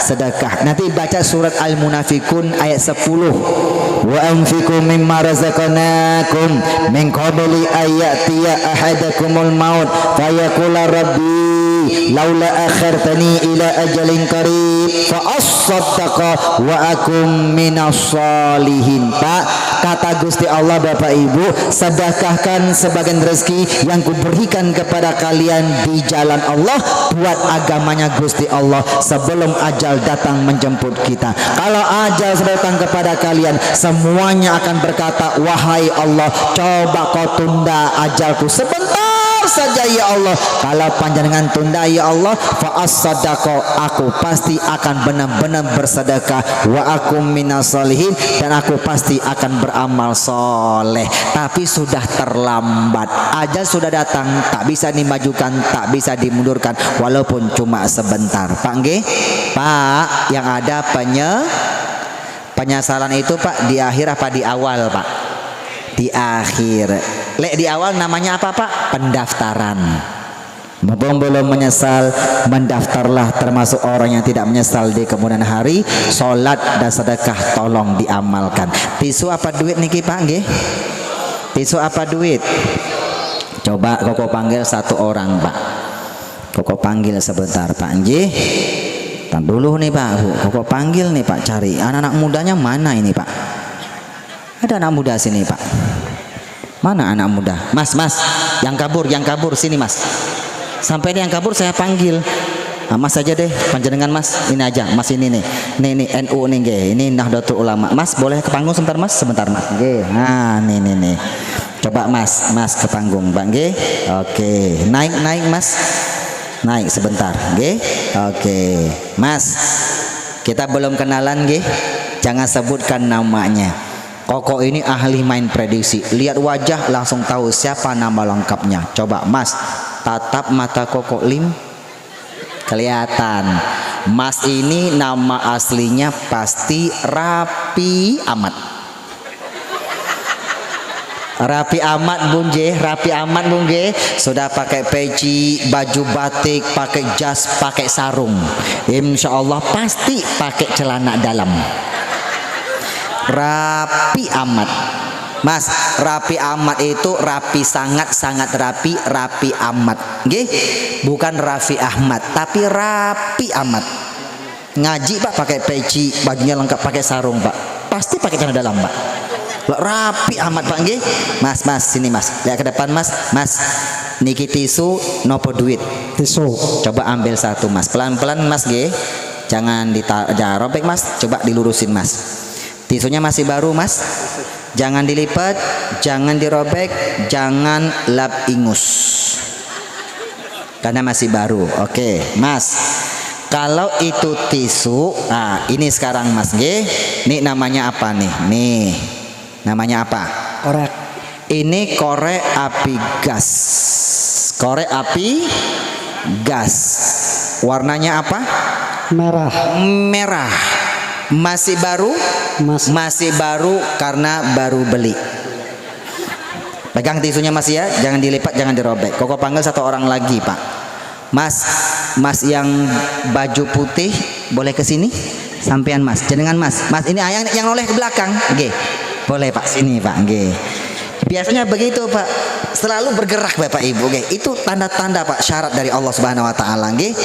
Sedekah. Nanti baca surat Al-Munafikun ayat 10. Wa anfiqu mimma razaqnakum min qabli ayatiya ahadakumul maut fayaqula rabbi laula akhartani ila ajalin qarib fa as-saddaqa wa akum minas solihin. Pak, kata Gusti Allah, Bapak Ibu, sedekahkan sebagian rezeki yang kuberikan kepada kalian di jalan Allah buat agamanya Gusti Allah sebelum ajal datang menjemput kita. Kalau ajal datang kepada kalian, semuanya akan berkata, wahai Allah, coba kau tunda ajalku sebentar saja ya Allah. Kalau panjenengan tunda ya Allah, fa as-sadaqah, aku pasti akan benar-benar bersedekah, wa akum minas solihin, dan aku pasti akan beramal soleh. Tapi sudah terlambat, ajal sudah datang, tak bisa dimajukan, tak bisa dimundurkan walaupun cuma sebentar. Pak nggih? Pak, yang ada penyesalan itu Pak di akhir apa di awal Pak? Di akhir. Lek di awal namanya apa Pak? Pendaftaran. Mumpung belum menyesal, mendaftarlah termasuk orang yang tidak menyesal di kemudian hari. Salat dan sedekah tolong diamalkan. Tisu apa duit niki Pak nggih? Tisu apa duit? Coba Koko panggil satu orang Pak. Koko panggil sebentar Pak nggih. Tan dulu nih Pak, Koko panggil nih Pak, cari anak-anak mudanya mana ini Pak? Ada anak muda sini Pak. Mana anak muda? Mas, yang kabur sini Mas. Sampai yang kabur saya panggil. Nah, Mas aja deh, panjenengan Mas. Ini aja, Mas ini nih. Nih NU nih nggih. Ini Nahdlatul Ulama. Mas boleh ke panggung sebentar Mas? Sebentar Mas. Nggih. Nah, nih. Coba Mas ke panggung, Pak nggih. Oke. Naik Mas. Naik sebentar, nggih. Oke. Mas, kita belum kenalan nggih. Jangan sebutkan namanya. Koko ini ahli main prediksi. Lihat wajah langsung tahu siapa nama lengkapnya. Coba Mas, tatap mata Koko Lim. Kelihatan. Mas ini nama aslinya pasti Rapi Ahmad. Rapi Ahmad Bung J, Rapi Ahmad Bung J. Sudah pakai peci, baju batik, pakai jas, pakai sarung. Insya Allah pasti pakai celana dalam. Rapi Ahmad. Mas, Rapi Ahmad itu rapi, sangat rapi, Rapi Ahmad. Nggih? Bukan Raffi Ahmad, tapi Rapi Ahmad. Ngaji Pak pakai peci, bajunya lengkap, pakai sarung Pak. Pasti pakai celana dalam Pak. Rapi Ahmad Pak nggih. Mas sini Mas. Lihat ke depan Mas. Niki tisu nopo duit? Tisu. Coba ambil satu Mas. Pelan-pelan Mas nggih. Jangan robek Mas. Coba dilurusin Mas. Tisunya masih baru Mas. Jangan dilipat, jangan dirobek, jangan lap ingus. Karena masih baru. Oke, Mas. Kalau itu tisu, nah ini sekarang Mas nggih. Ini namanya apa nih? Nih. Namanya apa? Korek. Ini korek api gas. Korek api gas. Warnanya apa? Merah. Masih baru? Masih baru karena baru beli. Pegang tisunya Mas ya, jangan dilipat, jangan dirobek. Koko panggil satu orang lagi Pak. Mas yang baju putih boleh ke sini? Sampean Mas, jenengan Mas ini yang noleh ke belakang. Nggih. Boleh Pak, sini Pak nggih. Biasanya begitu Pak, selalu bergerak Bapak Ibu nggih. Itu tanda-tanda Pak, syarat dari Allah Subhanahu wa taala nggih.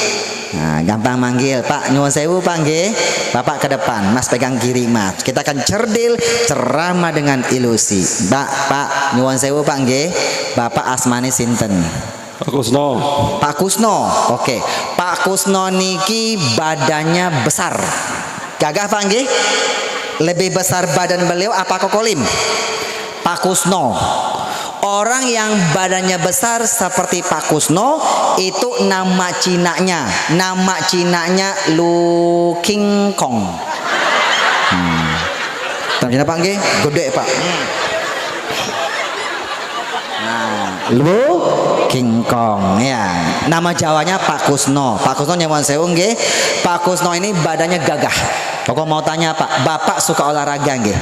Nah, gampang manggil Pak, nyuwun sewu Pak nggih. Bapak ke depan, Mas pegang kiri Mas. Kita akan ceramah dengan ilusi. Pak nyuwun sewu Pak nggih. Bapak asmane sinten? Pak Kusno. Pak Kusno. Oke. Pak Kusno niki badannya besar. Gagah Pak nggih? Lebih besar badan beliau apa Kokolim? Pak Kusno. Orang yang badannya besar seperti Pak Kusno itu nama Cinanya Lu King Kong. Cina Pak nggih? Gede Pak. Nah, Lu King Kong ya. Nama Jawanya Pak Kusno. Pak Kusno nyuwun sewu nggih. Pak Kusno ini badannya gagah. Kok mau tanya Pak, Bapak suka olahraga nggih?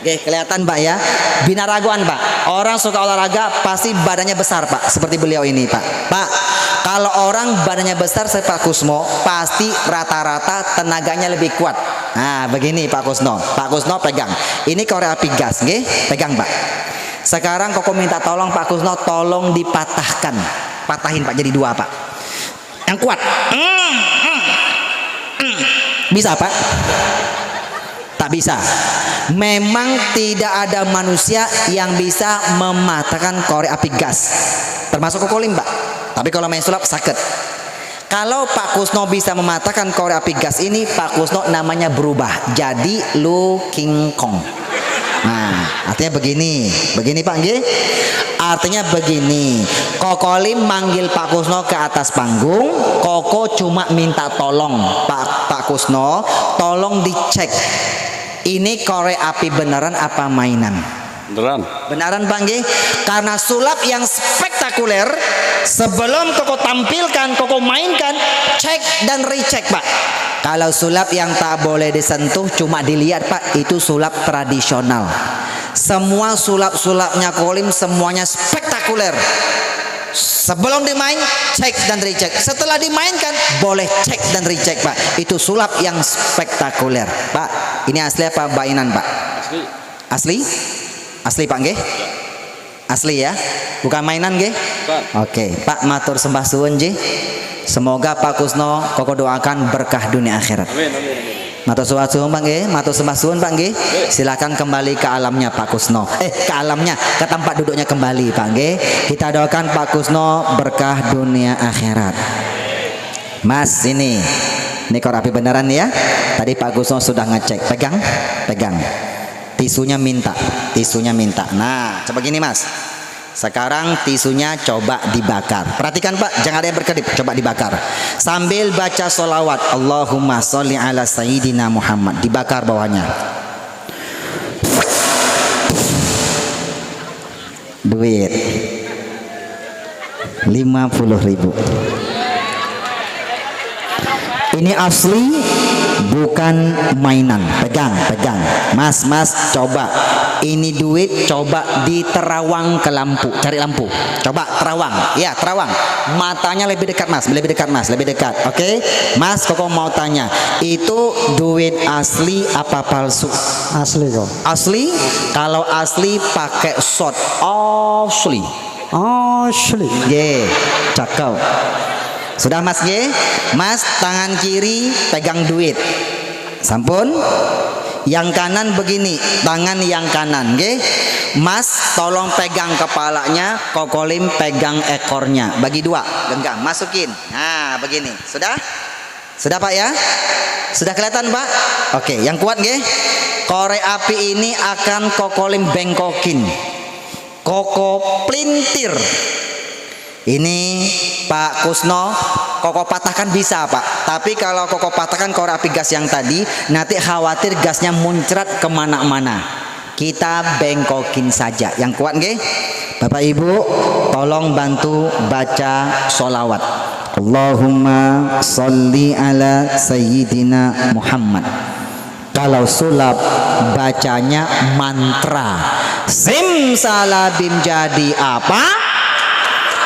Oke, kelihatan Pak ya. Binaraguan Pak. Orang suka olahraga pasti badannya besar Pak. Seperti beliau ini Pak. Pak, kalau orang badannya besar seperti Pak Kusno, pasti rata-rata tenaganya lebih kuat. Nah, begini Pak Kusno. Pak Kusno pegang. Ini korek api gas, nggih? Pegang Pak. Sekarang Koko minta tolong Pak Kusno, tolong dipatahkan. Patahin Pak jadi dua Pak. Yang kuat. Bisa Pak? Tak bisa. Memang tidak ada manusia yang bisa mematahkan korek api gas, termasuk kokolim Pak. Tapi kalau main sulap sakit. Kalau Pak Kusno bisa mematahkan korek api gas ini, Pak Kusno namanya berubah jadi Lu King Kong. Nah, artinya begini Pak nggih. Artinya begini, Kokolim manggil Pak Kusno ke atas panggung, Koko cuma minta tolong Pak Kusno, tolong dicek ini korek api beneran apa mainan. Beneran Pak nggih. Karena sulap yang spektakuler, sebelum Koko tampilkan, Koko mainkan, cek dan recheck Pak. Kalau sulap yang tak boleh disentuh cuma dilihat Pak, itu sulap tradisional. Semua sulap-sulapnya Kolim semuanya spektakuler. Sebelum dimain cek dan recheck, setelah dimainkan boleh cek dan recheck Pak. Itu sulap yang spektakuler Pak. Ini asli apa bainan Pak? Asli? Asli Pak nggih? Asli ya? Bukan mainan nggih? Oke, Pak matur sembah suwun nggih. Semoga Pak Kusno Koko doakan berkah dunia akhirat. Matur sembah suwun Pak nggih, matur sembah suwun Pak nggih. Silakan kembali ke alamnya Pak Kusno. Ke alamnya, ke tempat duduknya kembali Pak nggih. Kita doakan Pak Kusno berkah dunia akhirat. Mas ini korek api beneran ya. Tadi Pak Kusno sudah ngecek. Pegang. Tisunya minta. Nah, coba gini Mas. Sekarang tisunya coba dibakar. Perhatikan Pak, jangan ada yang berkedip. Coba dibakar. Sambil baca sholawat, Allahumma sholli ala sayyidina Muhammad. Dibakar bawahnya. Duit 50.000. Ini asli, bukan mainan. Pegang. Mas coba. Ini duit, coba diterawang ke lampu. Cari lampu. Coba terawang. Ya, terawang. Matanya lebih dekat Mas. Lebih dekat. Oke. Mas, Koko mau tanya. Itu duit asli apa palsu? Asli kok. Asli? Kalau asli pakai shot. Asli. Ye, cakep. Sudah Mas ye? Mas tangan kiri pegang duit. Sampun. Yang kanan begini, tangan yang kanan, nggih. Mas tolong pegang kepalanya, Kokolim pegang ekornya. Bagi dua, genggam, masukin. Nah, begini. Sudah? Sudah Pak ya? Sudah kelihatan Pak? Oke, yang kuat nggih. Korek api ini akan Kokolim bengkokin. Koko pelintir. Ini Pak Kusno, Koko patahkan bisa Pak. Tapi kalau Koko patahkan korek api gas yang tadi, nanti khawatir gasnya muncrat kemana-mana. Kita bengkokin saja. Yang kuat nggih? Bapak Ibu, tolong bantu baca sholawat. Allahumma sholli ala sayyidina Muhammad. Kalau sulap bacanya mantra. Simsalabim jadi apa?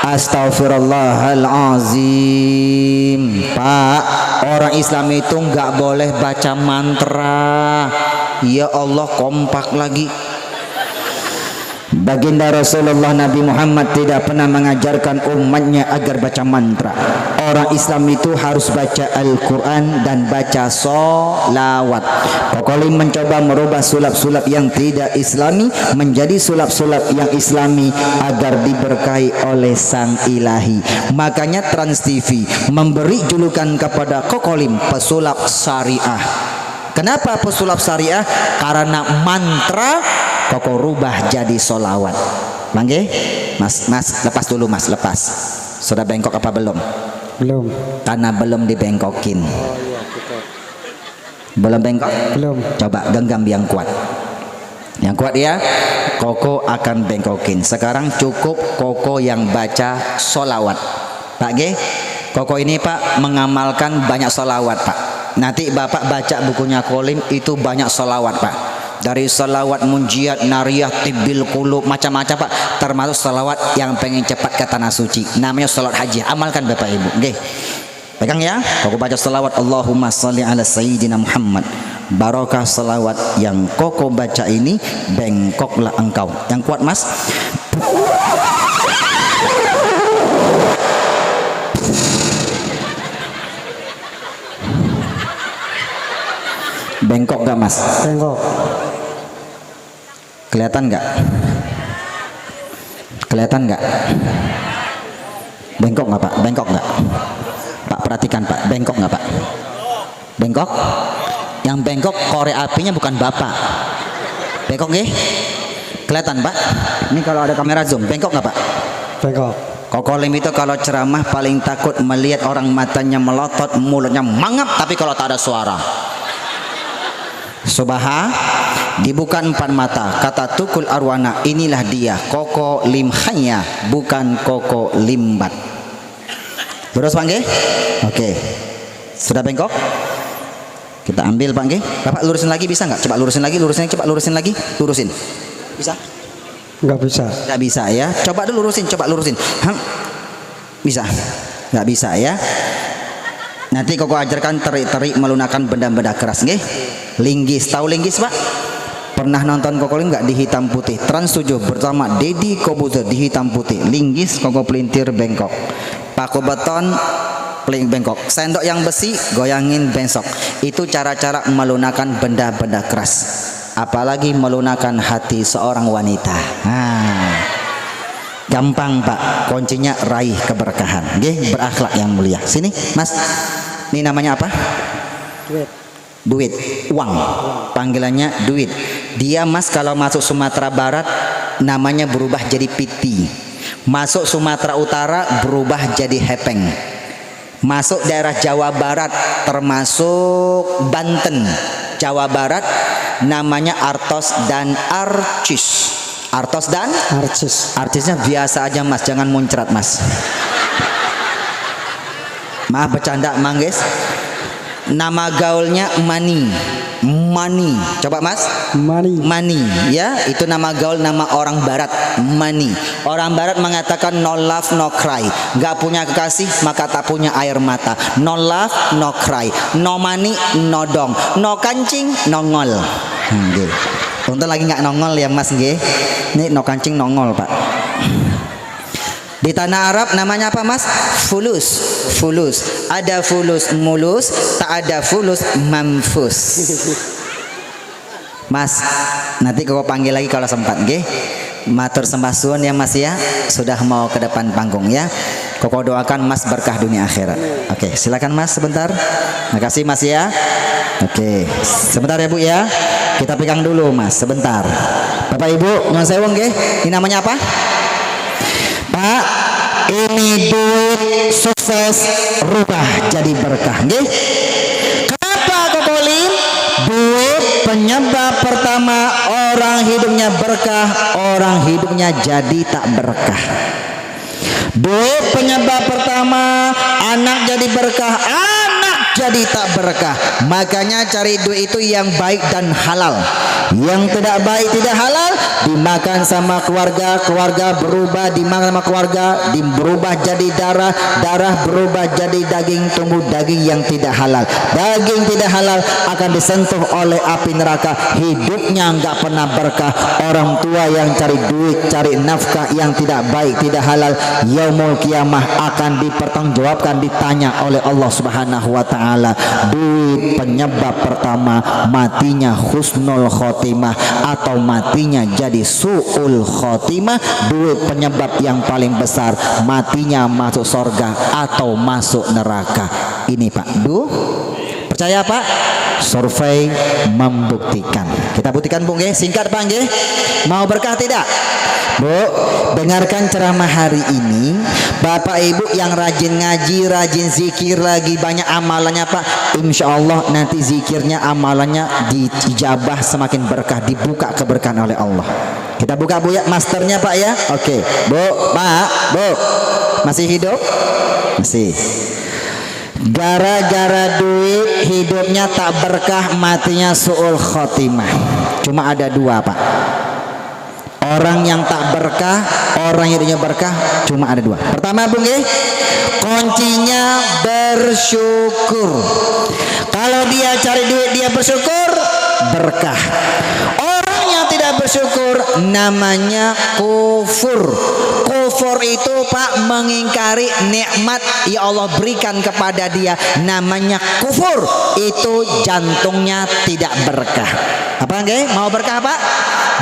Astaghfirullahalazim. Pak, orang Islam itu nggak boleh baca mantra. Ya Allah, kompak lagi. Baginda Rasulullah Nabi Muhammad tidak pernah mengajarkan umatnya agar baca mantra. Orang Islam itu harus baca Al-Quran dan baca sholawat. Kokolim mencoba merubah sulap-sulap yang tidak islami menjadi sulap-sulap yang islami agar diberkahi oleh Sang Ilahi. Makanya Trans TV memberi julukan kepada Kokolim pesulap syariah. Kenapa pesulap syariah? Karena mantra Koko rubah jadi sholawat. Mangge? Mas, lepas dulu Mas, lepas. Sudah bengkok apa belum? Belum. Karena belum dibengkokin. Belum bengkok? Belum. Coba genggam yang kuat. Yang kuat ya. Koko akan bengkokin. Sekarang cukup Koko yang baca sholawat. Pak G, Koko ini Pak mengamalkan banyak sholawat Pak. Nanti Bapak baca bukunya Kolim itu banyak sholawat Pak. Dari salawat munjiat, nariyah, tibbil qulub, macam-macam Pak. Termasuk salawat yang pengen cepat ke tanah suci. Namanya salawat haji. Amalkan Bapak Ibu. Oke. Pegang ya. Koko baca salawat Allahumma sholli ala sayyidina Muhammad. Barokah salawat yang Koko baca ini, bengkoklah engkau. Yang kuat Mas. Bengkok gak mas? Bengkok. Kelihatan nggak? Kelihatan nggak? Bengkok nggak pak? Bengkok nggak? Pak perhatikan pak, bengkok nggak pak? Bengkok? Yang bengkok korek apinya bukan bapak. Bengkok nggih? Kelihatan pak? Ini kalau ada kamera zoom, bengkok nggak pak? Bengkok. Koko Lim itu kalau ceramah paling takut melihat orang matanya melotot, mulutnya mangap, tapi kalau tak ada suara. Subaha dibuka 4 mata, kata Tukul Arwana, inilah dia Koko Lim hanya, bukan Koko Limbat. Lurus Pak nggih? Oke. Sudah bengkok? Kita ambil Pak nggih. Bapak lurusin lagi bisa nggak? Coba lurusin lagi, coba lurusin lagi, lurusin. Bisa? Nggak bisa. Nggak bisa ya. Coba dulu lurusin, coba lurusin. Bisa? Nggak bisa ya. Nanti Koko ajarkan terik-terik melunakkan benda-benda keras nggih. Linggis, tahu linggis Pak? Pernah nonton Koko Lim nggak di hitam putih? Trans 7 bersama Deddy Kobuzer di hitam putih. Linggis, Koko pelintir bengkok. Paku beton peling bengkok. Sendok yang besi goyangin bengkok. Itu cara-cara melunakkan benda-benda keras. Apalagi melunakkan hati seorang wanita. Gampang Pak, kuncinya raih keberkahan. Nggih, berakhlak yang mulia. Sini, Mas. Ini namanya apa? Duit. Duit, uang. Panggilannya duit. Dia Mas kalau masuk Sumatera Barat namanya berubah jadi piti. Masuk Sumatera Utara berubah jadi hepeng. Masuk daerah Jawa Barat termasuk Banten, Jawa Barat namanya artos dan arcis. Artos dan Arcis. artisnya biasa aja Mas, jangan muncrat Mas. Maaf bercanda Manggis. Nama gaulnya Mani. Mani. Coba Mas. Money. Mani ya, itu nama gaul nama orang barat. Mani. Orang barat mengatakan no love no cry. Gak punya kekasih maka tak punya air mata. No love no cry. No money no dong. No kancing nongol. Nggih. Untung lagi nggak nongol ya Mas nggih. Ini no kancing nongol Pak. Di tanah Arab namanya apa Mas? Fulus. Fulus. Ada fulus mulus, tak ada fulus mamfus. Mas, nanti Koko panggil lagi kalau sempat nggih. Matur sembah suwun ya Mas ya. Sudah mau ke depan panggung ya. Koko doakan Mas berkah dunia akhirat. Oke, silakan Mas sebentar. Makasih Mas ya. Oke, sebentar ya Bu ya. Kita pegang dulu Mas, sebentar. Bapak Ibu, nyuwun sewu nggih. Ini namanya apa? Pak, ini duit sukses rubah jadi berkah nggih. Kenapa Koko Lim? Duit penyebab pertama orang hidupnya berkah, orang hidupnya jadi tak berkah. Duit penyebab pertama anak jadi berkah, anak jadi tak berkah. Makanya cari duit itu yang baik dan halal. Yang tidak baik tidak halal dimakan sama keluarga, keluarga berubah dimakan sama keluarga, berubah jadi darah, darah berubah jadi daging, tumbuh daging yang tidak halal. Daging tidak halal akan disentuh oleh api neraka. Hidupnya nggak pernah berkah. Orang tua yang cari duit, cari nafkah yang tidak baik, tidak halal, yaumul kiamah akan dipertanggungjawabkan, ditanya oleh Allah Subhanahu wa taala. Duit penyebab pertama matinya husnul khotimah atau matinya jadi su'ul khotimah. Duit penyebab yang paling besar matinya masuk surga atau masuk neraka. Ini Pak percaya Pak? Survei membuktikan. Kita buktikan Bu nggih. Singkat Pak nggih. Mau berkah tidak? Bu, dengarkan ceramah hari ini. Bapak Ibu yang rajin ngaji, rajin zikir, lagi banyak amalannya Pak. Insya Allah nanti zikirnya, amalannya dijabah semakin berkah, dibuka keberkahan oleh Allah. Kita buka Bu ya, masternya Pak ya. Oke, Bu, Pak, Bu, masih hidup? Masih. Gara-gara duit hidupnya tak berkah, matinya su'ul khotimah. Cuma ada 2 Pak. Orang yang tak berkah, orang yang hidupnya berkah, cuma ada 2. Pertama Bu nggih, kuncinya bersyukur. Kalau dia cari duit dia bersyukur, berkah. Orang yang tidak tidak bersyukur namanya kufur. Kufur itu Pak mengingkari nikmat yang Allah berikan kepada dia, namanya kufur. Itu jantungnya tidak berkah. Apa nggih? Mau berkah Pak?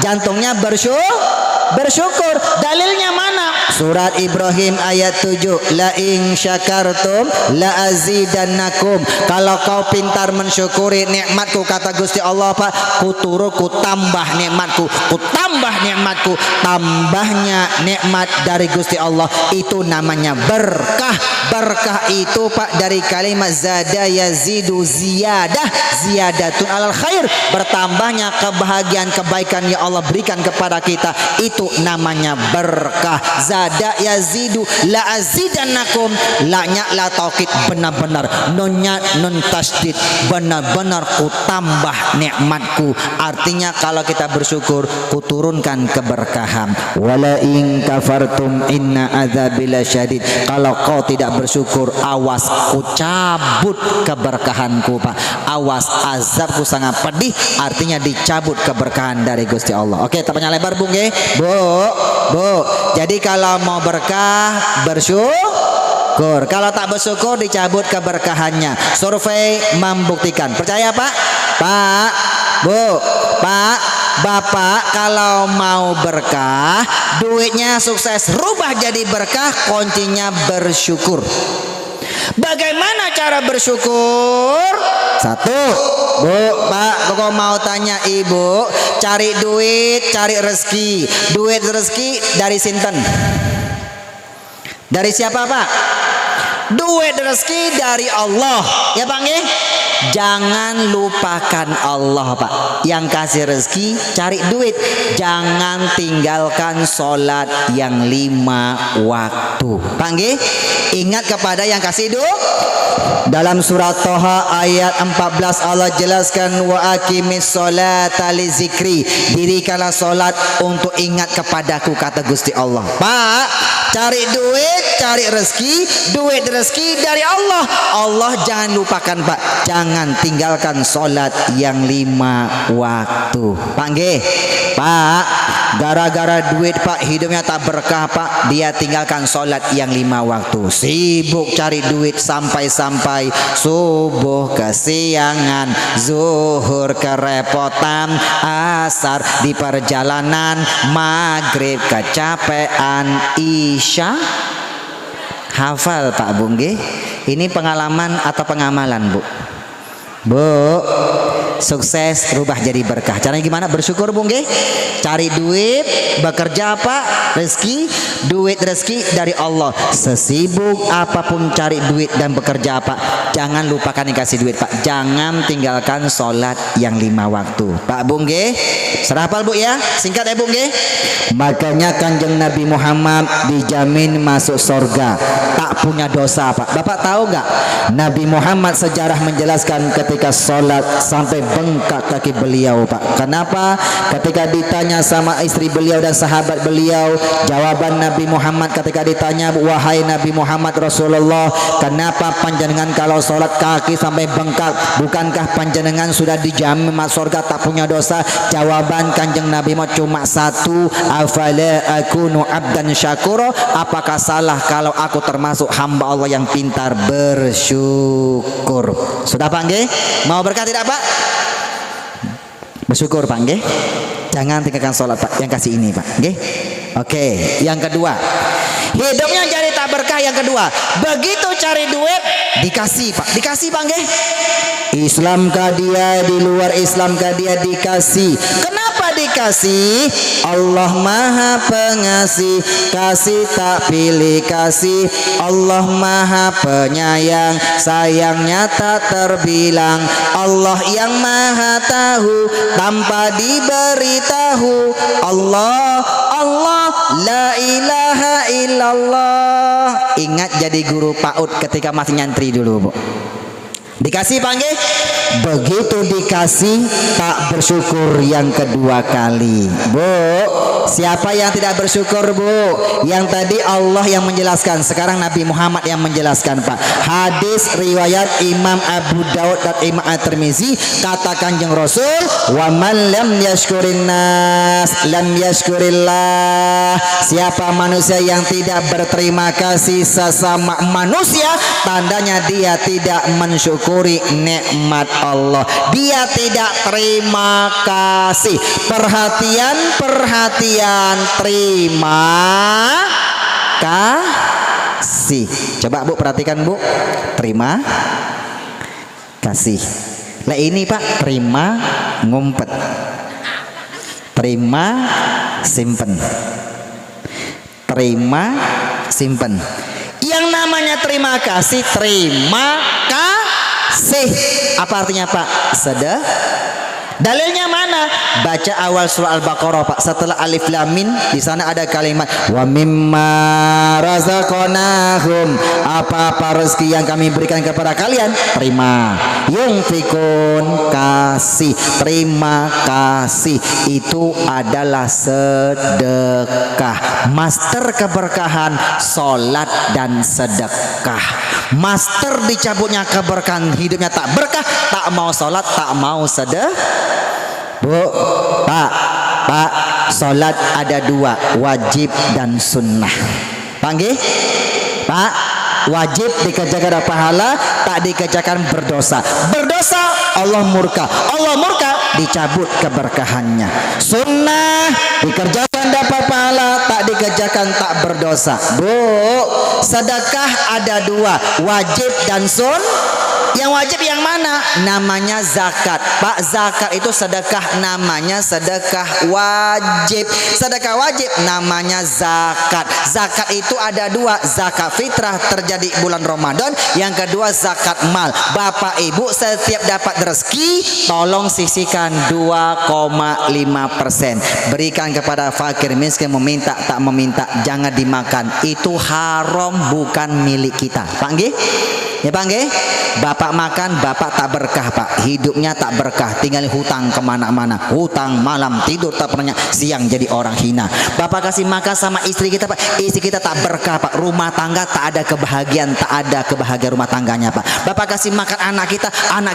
Jantungnya bersyukur. Dalilnya mana? Surat Ibrahim ayat 7. La in syakartum la azidannakum. Kalau kau pintar mensyukuri nikmatku, kata Gusti Allah Pak, ku tambah nikmatku, tambahnya nikmat dari Gusti Allah itu namanya berkah. Berkah itu Pak dari kalimat zada yazidu ziyadatun alal khair, bertambahnya kebahagiaan kebaikan yang Allah berikan kepada kita, itu namanya berkah. Zada yazidu la azidannakum, la-nya la taukid, benar-benar, nunnya nun tasdid, benar-benar ku tambah nikmatku. Artinya kalau kita bersyukur ku turunkan keberkahan. Wala in kafartum inna adzabil syadid. Kalau kau tidak bersyukur, awas ku cabut keberkahanku Pak. Awas azabku sangat pedih, artinya dicabut keberkahan dari Gusti Allah. Oke, tapanya lebar Bung nggih? Bu. Jadi kalau mau berkah bersyukur. Kalau tak bersyukur dicabut keberkahannya. Survei membuktikan. Percaya Pak? Pak, Bu, Pak, Bapak kalau mau berkah, duitnya sukses rubah jadi berkah, kuncinya bersyukur. Bagaimana cara bersyukur? Satu, Bu, Pak, kok mau tanya Ibu, cari duit, cari rezeki. Duit rezeki dari sinten? Dari siapa Pak? Duit rezeki dari Allah. Ya Pak nggih? Jangan lupakan Allah Pak. Yang kasih rezeki cari duit. Jangan tinggalkan sholat yang 5 waktu. Pak nggih? Ingat kepada yang kasih duit. Dalam surat Toha ayat 14 Allah jelaskan wa aqimis sholata li zikri. Dirikanlah sholat untuk ingat kepadaku, kata Gusti Allah. Pak, cari duit, cari rezeki, duit rezeki dari Allah. Allah jangan lupakan Pak. Jangan tinggalkan sholat yang 5 waktu. Pak nggih? Pak, gara-gara duit Pak hidupnya tak berkah Pak. Dia tinggalkan sholat yang 5 waktu. Sibuk cari duit sampai subuh kesiangan, zuhur kerepotan, asar di perjalanan, maghrib kecapean, isya hafal Pak Bu nggih? Ini pengalaman atau pengamalan Bu? Bu, sukses rubah jadi berkah. Caranya gimana? Bersyukur Bu nggih? Cari duit, bekerja apa? Rezeki, duit rezeki dari Allah. Sesibuk apapun cari duit dan bekerja apa, jangan lupakan yang kasih duit Pak. Jangan tinggalkan sholat yang 5 waktu. Pak Bu nggih? Serapal Bu ya? Singkat ya Bu nggih? Makanya Kanjeng Nabi Muhammad dijamin masuk surga, tak punya dosa Pak. Bapak tahu nggak? Nabi Muhammad sejarah menjelaskan ketika sholat sampai bengkak kaki beliau Pak. Kenapa? Ketika ditanya sama istri beliau dan sahabat beliau, jawaban Nabi Muhammad ketika ditanya, wahai Nabi Muhammad Rasulullah, kenapa panjenengan kalau sholat kaki sampai bengkak? Bukankah panjenengan sudah dijamin masuk surga, tak punya dosa? Jawaban Kanjeng Nabi Muhammad cuma satu, afala akunu abdan syakura. Apakah salah kalau aku termasuk hamba Allah yang pintar bersyukur? Sudah Pak nggih? Mau berkah tidak Pak? Bersyukur Pak nggih? Jangan tinggalkan sholat Pak. Yang kasih ini Pak nggih? Oke, yang kedua, hidupnya jadi tak berkah. Yang kedua, begitu cari duit dikasih Pak. Dikasih Pak nggih? Islamkah dia, di luar Islamkah dia dikasih. Kenapa dikasih? Allah Maha Pengasih, kasih tak pilih kasih. Allah Maha Penyayang, sayangnya tak terbilang. Allah yang Maha Tahu tanpa diberitahu. Allah, Allah, la ilaha illallah. Ingat jadi guru PAUD ketika masih nyantri dulu Bu. Dikasih panggil. Begitu dikasih tak bersyukur yang kedua kali. Bu, siapa yang tidak bersyukur, Bu? Yang tadi Allah yang menjelaskan, sekarang Nabi Muhammad yang menjelaskan, Pak. Hadis riwayat Imam Abu Daud dan Imam At-Tirmizi, kata Kanjeng Rasul, wa man lam yashkurin nas lam yashkurillah. Siapa manusia yang tidak berterima kasih sesama manusia, tandanya dia tidak mensyukuri nikmat Allah. Dia tidak terima kasih. Perhatian, terima kasih. Coba Bu perhatikan, Bu. Terima kasih. Lah ini Pak, terima ngumpet. Terima simpen. Terima simpen. Yang namanya terima kasih, terima kasih. Apa artinya Pak? Dalilnya mana? Baca awal surah Al-Baqarah Pak. Setelah alif lam mim di sana ada kalimat wa mimma razaqnahum. Apa-apa rezeki yang kami berikan kepada kalian, terima. Yunfikun, kasih. Terima kasih itu adalah sedekah. Master keberkahan salat dan sedekah. Master dicabutnya keberkahan, hidupnya tak berkah, tak mau salat, tak mau sedekah. Bu, Pak, salat ada dua, wajib dan sunnah. Panggil, Pak, wajib dikerjakan pahala, tak dikerjakan berdosa. Berdosa Allah murka, Allah murka dicabut keberkahannya. Sunnah dikerjakan dapat pahala, tak dikerjakan tak berdosa. Bu, sedekah ada dua, wajib dan Yang wajib yang mana? Namanya zakat. Pak, zakat itu sedekah, namanya sedekah wajib. Sedekah wajib namanya zakat. Zakat itu ada dua, zakat fitrah terjadi bulan Ramadan, yang kedua zakat mal. Bapak Ibu setiap dapat rezeki, tolong sisihkan 2,5%. Berikan kepada fakir miskin, meminta tak meminta jangan dimakan. Itu haram, bukan milik kita. Pak nggih? Ya Pak nggih? Bapak makan, bapak tak berkah Pak. Hidupnya tak berkah, tinggal hutang kemana-mana. Hutang malam, tidur tak pernah, siang jadi orang hina. Bapak kasih makan sama istri kita Pak, istri kita tak berkah Pak. Rumah tangga tak ada kebahagiaan, tak ada kebahagiaan rumah tangganya Pak. Bapak kasih makan anak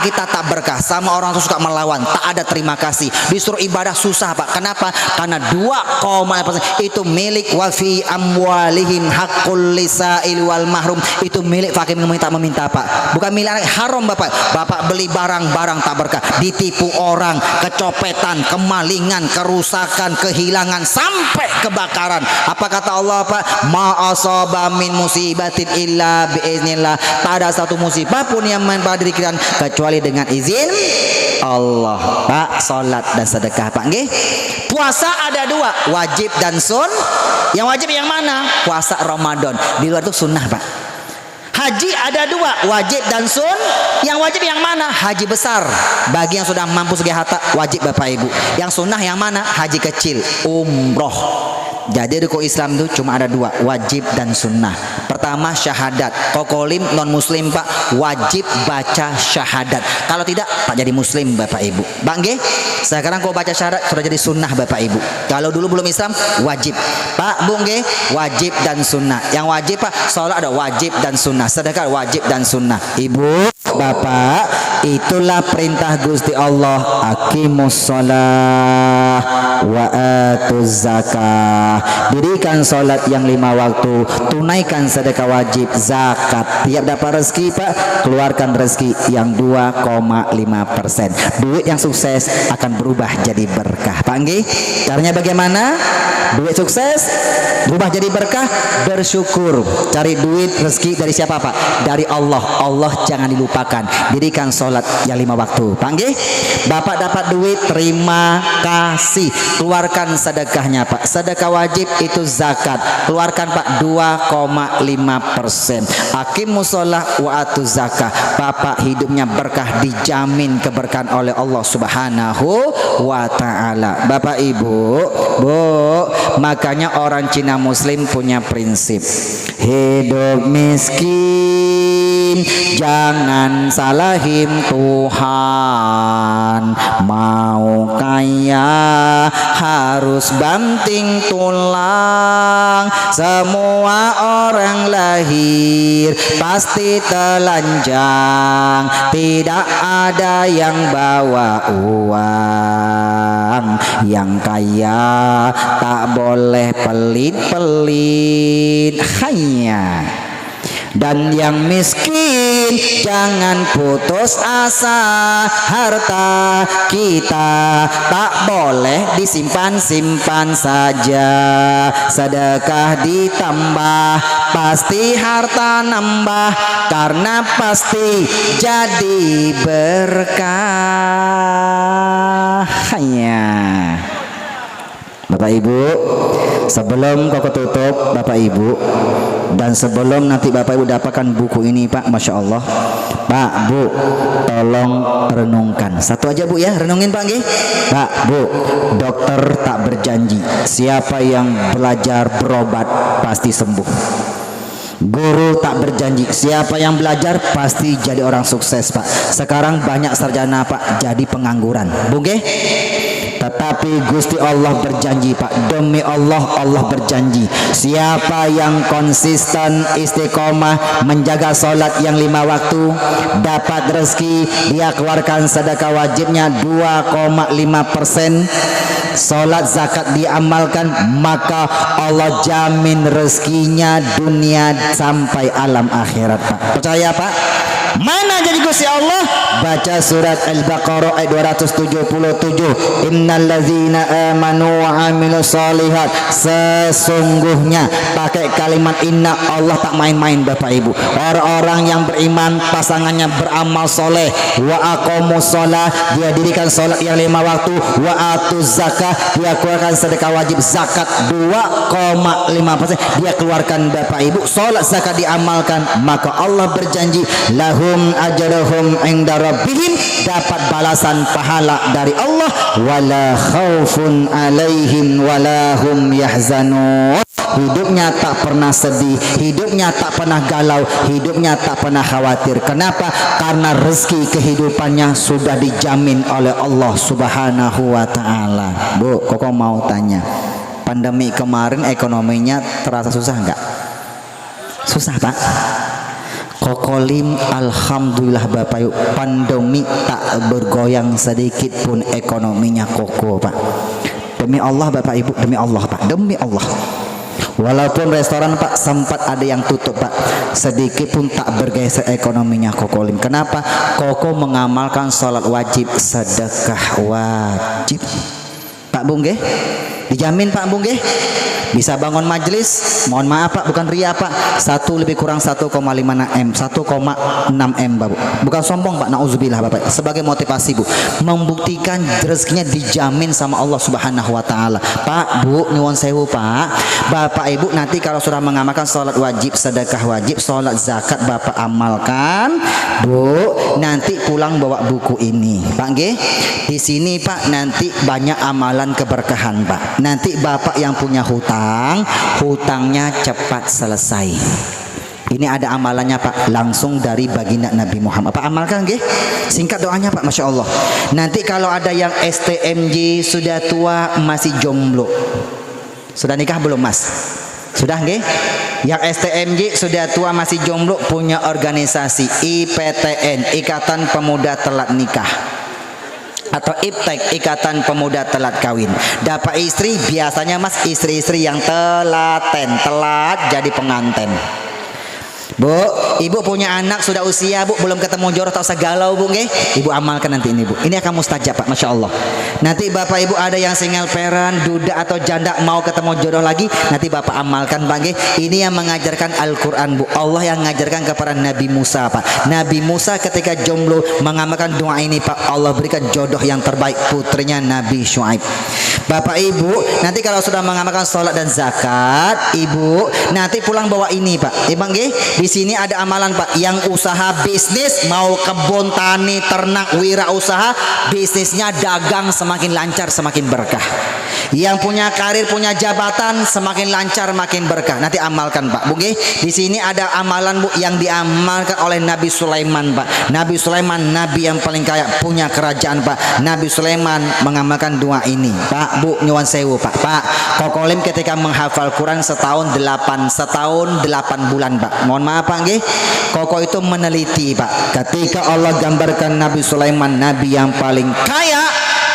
kita tak berkah. Sama orang tuh suka melawan, tak ada terima kasih. Disuruh ibadah susah Pak. Kenapa? Karena 2,5% itu milik wa fi amwalihim haqqul lisail wal mahrum. Itu milik fakir meminta Pak, bukan milik anak. Haram Bapak. Bapak beli barang-barang tak berkah, ditipu orang, kecopetan, kemalingan, kerusakan, kehilangan, sampai kebakaran. Apa kata Allah Pak? Ma asaba min musibatin illa biiznillah. Tak ada satu musibah pun yang menimpa diri kalian kecuali dengan izin Allah. Pak, salat dan sedekah Pak nggih. Puasa ada dua, wajib dan Yang wajib yang mana? Puasa Ramadan. Di luar itu sunnah Pak. Haji ada dua, wajib dan Yang wajib yang mana? Haji besar. Bagi yang sudah mampu segi harta, wajib Bapak Ibu. Yang sunnah yang mana? Haji kecil, umroh. Jadi rukun Islam itu cuma ada dua, wajib dan sunnah. Pertama syahadat. Kokolim non muslim Pak, wajib baca syahadat. Kalau tidak tak jadi muslim Bapak Ibu. Bang nggih? Sekarang kau baca syahadat sudah jadi sunnah Bapak Ibu. Kalau dulu belum Islam wajib. Pak, Bu nggih? Wajib dan sunnah. Yang wajib Pak, salat ada wajib dan sunnah. Sedekah wajib dan sunnah. Ibu, Bapak, itulah perintah Gusti Allah. Aqimus shalah wa atuz zakah. Dirikan salat yang 5 waktu, tunaikan sedekah wajib, zakat. Tiap dapat rezeki Pak, keluarkan rezeki yang 2,5%. Duit yang sukses akan berubah jadi berkah. Pak nggih? Caranya bagaimana? Duit sukses berubah jadi berkah, bersyukur. Cari duit rezeki dari siapa Pak? Dari Allah. Allah jangan dilupakan. Dirikan salat yang 5 waktu. Pak nggih? Bapak dapat duit, terima kasih. Keluarkan sedekahnya Pak. Sedekah wajib itu zakat. Keluarkan Pak 2,5%. Aqimus shalah wa atuz zakah. Bapak hidupnya berkah, dijamin keberkahan oleh Allah Subhanahu wa ta'ala. Bapak Ibu, Bu, makanya orang Cina Muslim punya prinsip hidup miskin jangan salahin Tuhan, mau kaya harus banting tulang. Semua orang lahir pasti telanjang, tidak ada yang bawa uang. Yang kaya tak boleh pelit-pelit, hanya. Dan yang miskin jangan putus asa, harta kita tak boleh disimpan-simpan saja. Sedekah ditambah pasti harta nambah, karena pasti jadi berkah. Hanya. Bapak Ibu, sebelum koko tutup Bapak Ibu, dan sebelum nanti Bapak Ibu dapatkan buku ini Pak, Masya Allah, Pak Bu, tolong renungkan satu aja Bu ya, renungin Pak nggih. Pak Bu, dokter tak berjanji siapa yang belajar berobat pasti sembuh. Guru tak berjanji siapa yang belajar pasti jadi orang sukses Pak. Sekarang banyak sarjana Pak jadi pengangguran Bu nggih. Tetapi Gusti Allah berjanji Pak, demi Allah, Allah berjanji siapa yang konsisten istiqomah menjaga sholat yang 5 waktu, dapat rezeki, dia keluarkan sedekah wajibnya 2,5%, sholat zakat diamalkan, maka Allah jamin rezekinya dunia sampai alam akhirat Pak. Percaya Pak? Mana jadi Gusti Allah? Baca surat Al-Baqarah ayat 277. Innalladzina amanu wa amilus solihat. Sesungguhnya pakai kalimat inna, Allah tak main-main Bapak Ibu. Orang-orang yang beriman pasangannya beramal soleh, wa aqamus shalah, dia dirikan salat yang 5 waktu, wa atuz zakah, dia keluarkan sedekah wajib zakat 2,5%, dia keluarkan Bapak Ibu, salat zakat diamalkan, maka Allah berjanji lahum ajruhum inda rabbihim, dapat balasan pahala dari Allah, wala khaufun alaihim wala hum yahzanun. Hidupnya tak pernah sedih, hidupnya tak pernah galau, hidupnya tak pernah khawatir. Kenapa? Karena rezeki kehidupannya sudah dijamin oleh Allah Subhanahu wa ta'ala. Bu, koko mau tanya, pandemi kemarin ekonominya terasa susah enggak? Susah Pak. Kokolim alhamdulillah Bapak Ibu, pandemi tak bergoyang sedikit pun ekonominya koko Pak. Demi Allah Bapak Ibu, demi Allah Pak, demi Allah. Walaupun restoran Pak sempat ada yang tutup Pak, sedikit pun tak bergeser ekonominya Kokolim. Kenapa? Koko mengamalkan sholat wajib, sedekah wajib. Pak Bung nggih? Dijamin Pak Bung nggih? Bisa bangun majelis, mohon maaf Pak, bukan ria Pak, 1 lebih kurang 1,5 M, 1,6 M Bapak. Bukan sombong Pak, nauzubillah Bapak. Sebagai motivasi Bu, membuktikan rezekinya dijamin sama Allah Subhanahu wa ta'ala. Pak, Bu, nyuwun sewu Pak, Bapak Ibu nanti kalau sudah mengamalkan sholat wajib, sedekah wajib, sholat zakat Bapak amalkan, Bu, nanti pulang bawa buku ini Pak nggih. Di sini Pak nanti banyak amalan keberkahan Pak. Nanti Bapak yang punya hutangnya cepat selesai. Ini ada amalannya Pak, langsung dari baginda Nabi Muhammad. Pak amalkan nggih? Singkat doanya Pak, Masya Allah. Nanti kalau ada yang STMJ sudah tua masih jomblo, sudah nikah belum Mas? Sudah nggih? Yang STMJ sudah tua masih jomblo, punya organisasi IPTN, Ikatan Pemuda Telat Nikah, atau IPTEK, Ikatan Pemuda Telat Kawin. Dapat istri biasanya Mas, istri-istri yang telat jadi pengantin. Bu, ibu punya anak sudah usia Bu, belum ketemu jodoh, tak usah galau Bu nggih. Ibu amalkan nanti ini Bu. Ini akan mustajab Pak, Masya Allah. Nanti Bapak Ibu ada yang single parent, duda atau janda mau ketemu jodoh lagi, nanti Bapak amalkan Pak nggih. Ini yang mengajarkan Al-Quran Bu. Allah yang mengajarkan kepada Nabi Musa Pak. Nabi Musa ketika jomblo mengamalkan doa ini Pak, Allah berikan jodoh yang terbaik, putrinya Nabi Syuaib. Bapak Ibu, nanti kalau sudah mengamalkan sholat dan zakat, Ibu nanti pulang bawa ini Pak. Bang nggih, di sini ada amalan Pak. Yang usaha bisnis, mau kebun, tani, ternak, wirausaha, bisnisnya dagang semakin lancar, semakin berkah. Yang punya karir, punya jabatan, semakin lancar, makin berkah. Nanti amalkan Pak. Bu nggih, di sini ada amalan Bu yang diamalkan oleh Nabi Sulaiman Pak. Nabi Sulaiman nabi yang paling kaya, punya kerajaan Pak. Nabi Sulaiman mengamalkan doa ini Pak. Bu nyuwun sewu Pak. Kokolim ketika menghafal Quran setahun 8 bulan Pak. Mohon maaf Pak nggih. Koko itu meneliti Pak. Ketika Allah gambarkan Nabi Sulaiman nabi yang paling kaya,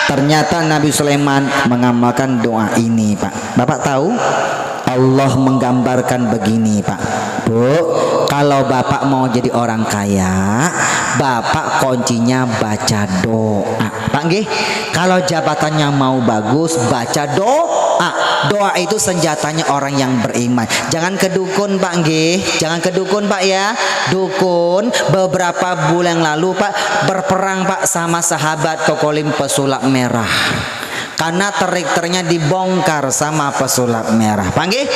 ternyata Nabi Sulaiman mengamalkan doa ini Pak. Bapak tahu Allah menggambarkan begini Pak. Bu, kalau Bapak mau jadi orang kaya, Bapak kuncinya baca doa Pak nggih. Kalau jabatannya mau bagus, baca doa. Doa itu senjatanya orang yang beriman. Jangan ke dukun Pak nggih. Jangan ke dukun Pak ya. Dukun beberapa bulan lalu Pak berperang Pak sama sahabat Kokolim pesulap merah. Karena terikternya dibongkar sama pesulap merah. Panggil,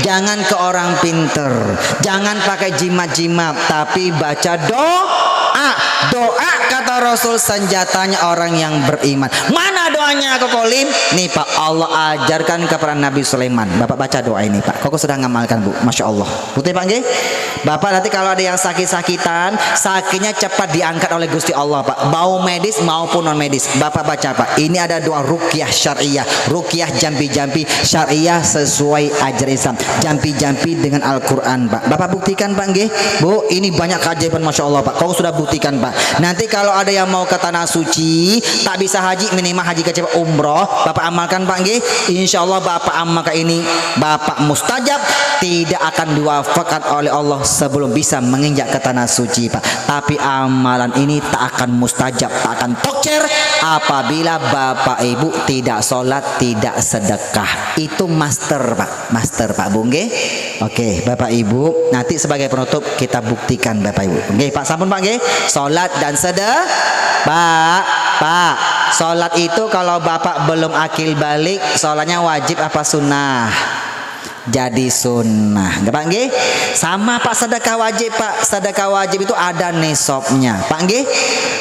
jangan ke orang pinter, jangan pakai jimat-jimat, tapi baca doa. Doa kata Rasul senjatanya orang yang beriman. Mana doanya Kokolim? Nih Pak, Allah ajarkan kepada Nabi Sulaiman. Bapak baca doa ini Pak. Koko sudah ngamalkan Bu, Masya Allah. Putih Pak nggih? Bapak nanti kalau ada yang sakit-sakitan, sakitnya cepat diangkat oleh Gusti Allah Pak. Mau medis maupun non medis, Bapak baca Pak. Ini ada doa ruqyah syariah, ruqyah jampi-jampi syariah sesuai ajaran Islam, jampi-jampi dengan Al-Quran Pak. Bapak buktikan Pak nggih? Bu, ini banyak keajaiban Masya Allah Pak. Kau sudah buktikan Pak. Nanti kalau ada yang mau ke tanah suci, tak bisa haji, minimal haji ke umroh, Bapak amalkan Pak nggih. Insya Allah Bapak amalkan ini, Bapak mustajab, tidak akan diwafatkan oleh Allah sebelum bisa menginjak ke tanah suci Pak. Tapi amalan ini tak akan mustajab, tak akan tokcer apabila Bapak Ibu tidak sholat, tidak sedekah. Itu master Pak Bu nggih. Oke Bapak Ibu, nanti sebagai penutup kita buktikan Bapak Ibu. Oke Pak, sampun Pak nggih. Sholat dan sedekah Pak, sholat itu kalau Bapak belum akil balik, sholatnya wajib apa sunnah? Jadi sunnah, Pak nggih. Sama Pak, sedekah wajib Pak. Sedekah wajib itu ada nisabnya Pak nggih.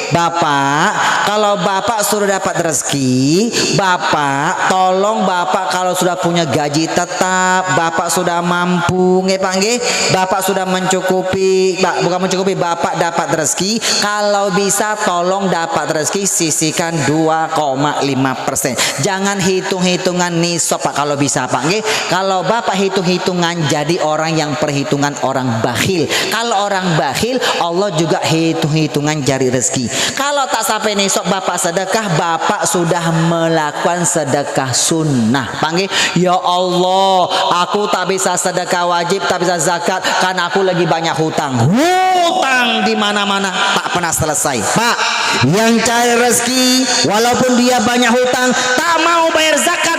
Bapak, kalau Bapak sudah dapat rezeki, Bapak tolong Bapak kalau sudah punya gaji tetap, Bapak sudah mampu nggih Pak nggih. Bapak sudah mencukupi, bukan mencukupi, Bapak dapat rezeki, kalau bisa tolong dapat rezeki sisihkan 2,5%. Jangan hitung-hitungan nisab Pak kalau bisa Pak nggih. Kalau Bapak hitung-hitungan jadi orang yang perhitungan orang bakhil. Kalau orang bakhil, Allah juga hitung-hitungan cari rezeki. Kalau tak sampai nisab Bapak sedekah, Bapak sudah melakukan sedekah sunnah. Panggil, ya Allah, aku tak bisa sedekah wajib, tak bisa zakat karena aku lagi banyak hutang. Hutang di mana-mana tak pernah selesai. Pak, yang cari rezeki walaupun dia banyak hutang, tak mau bayar zakat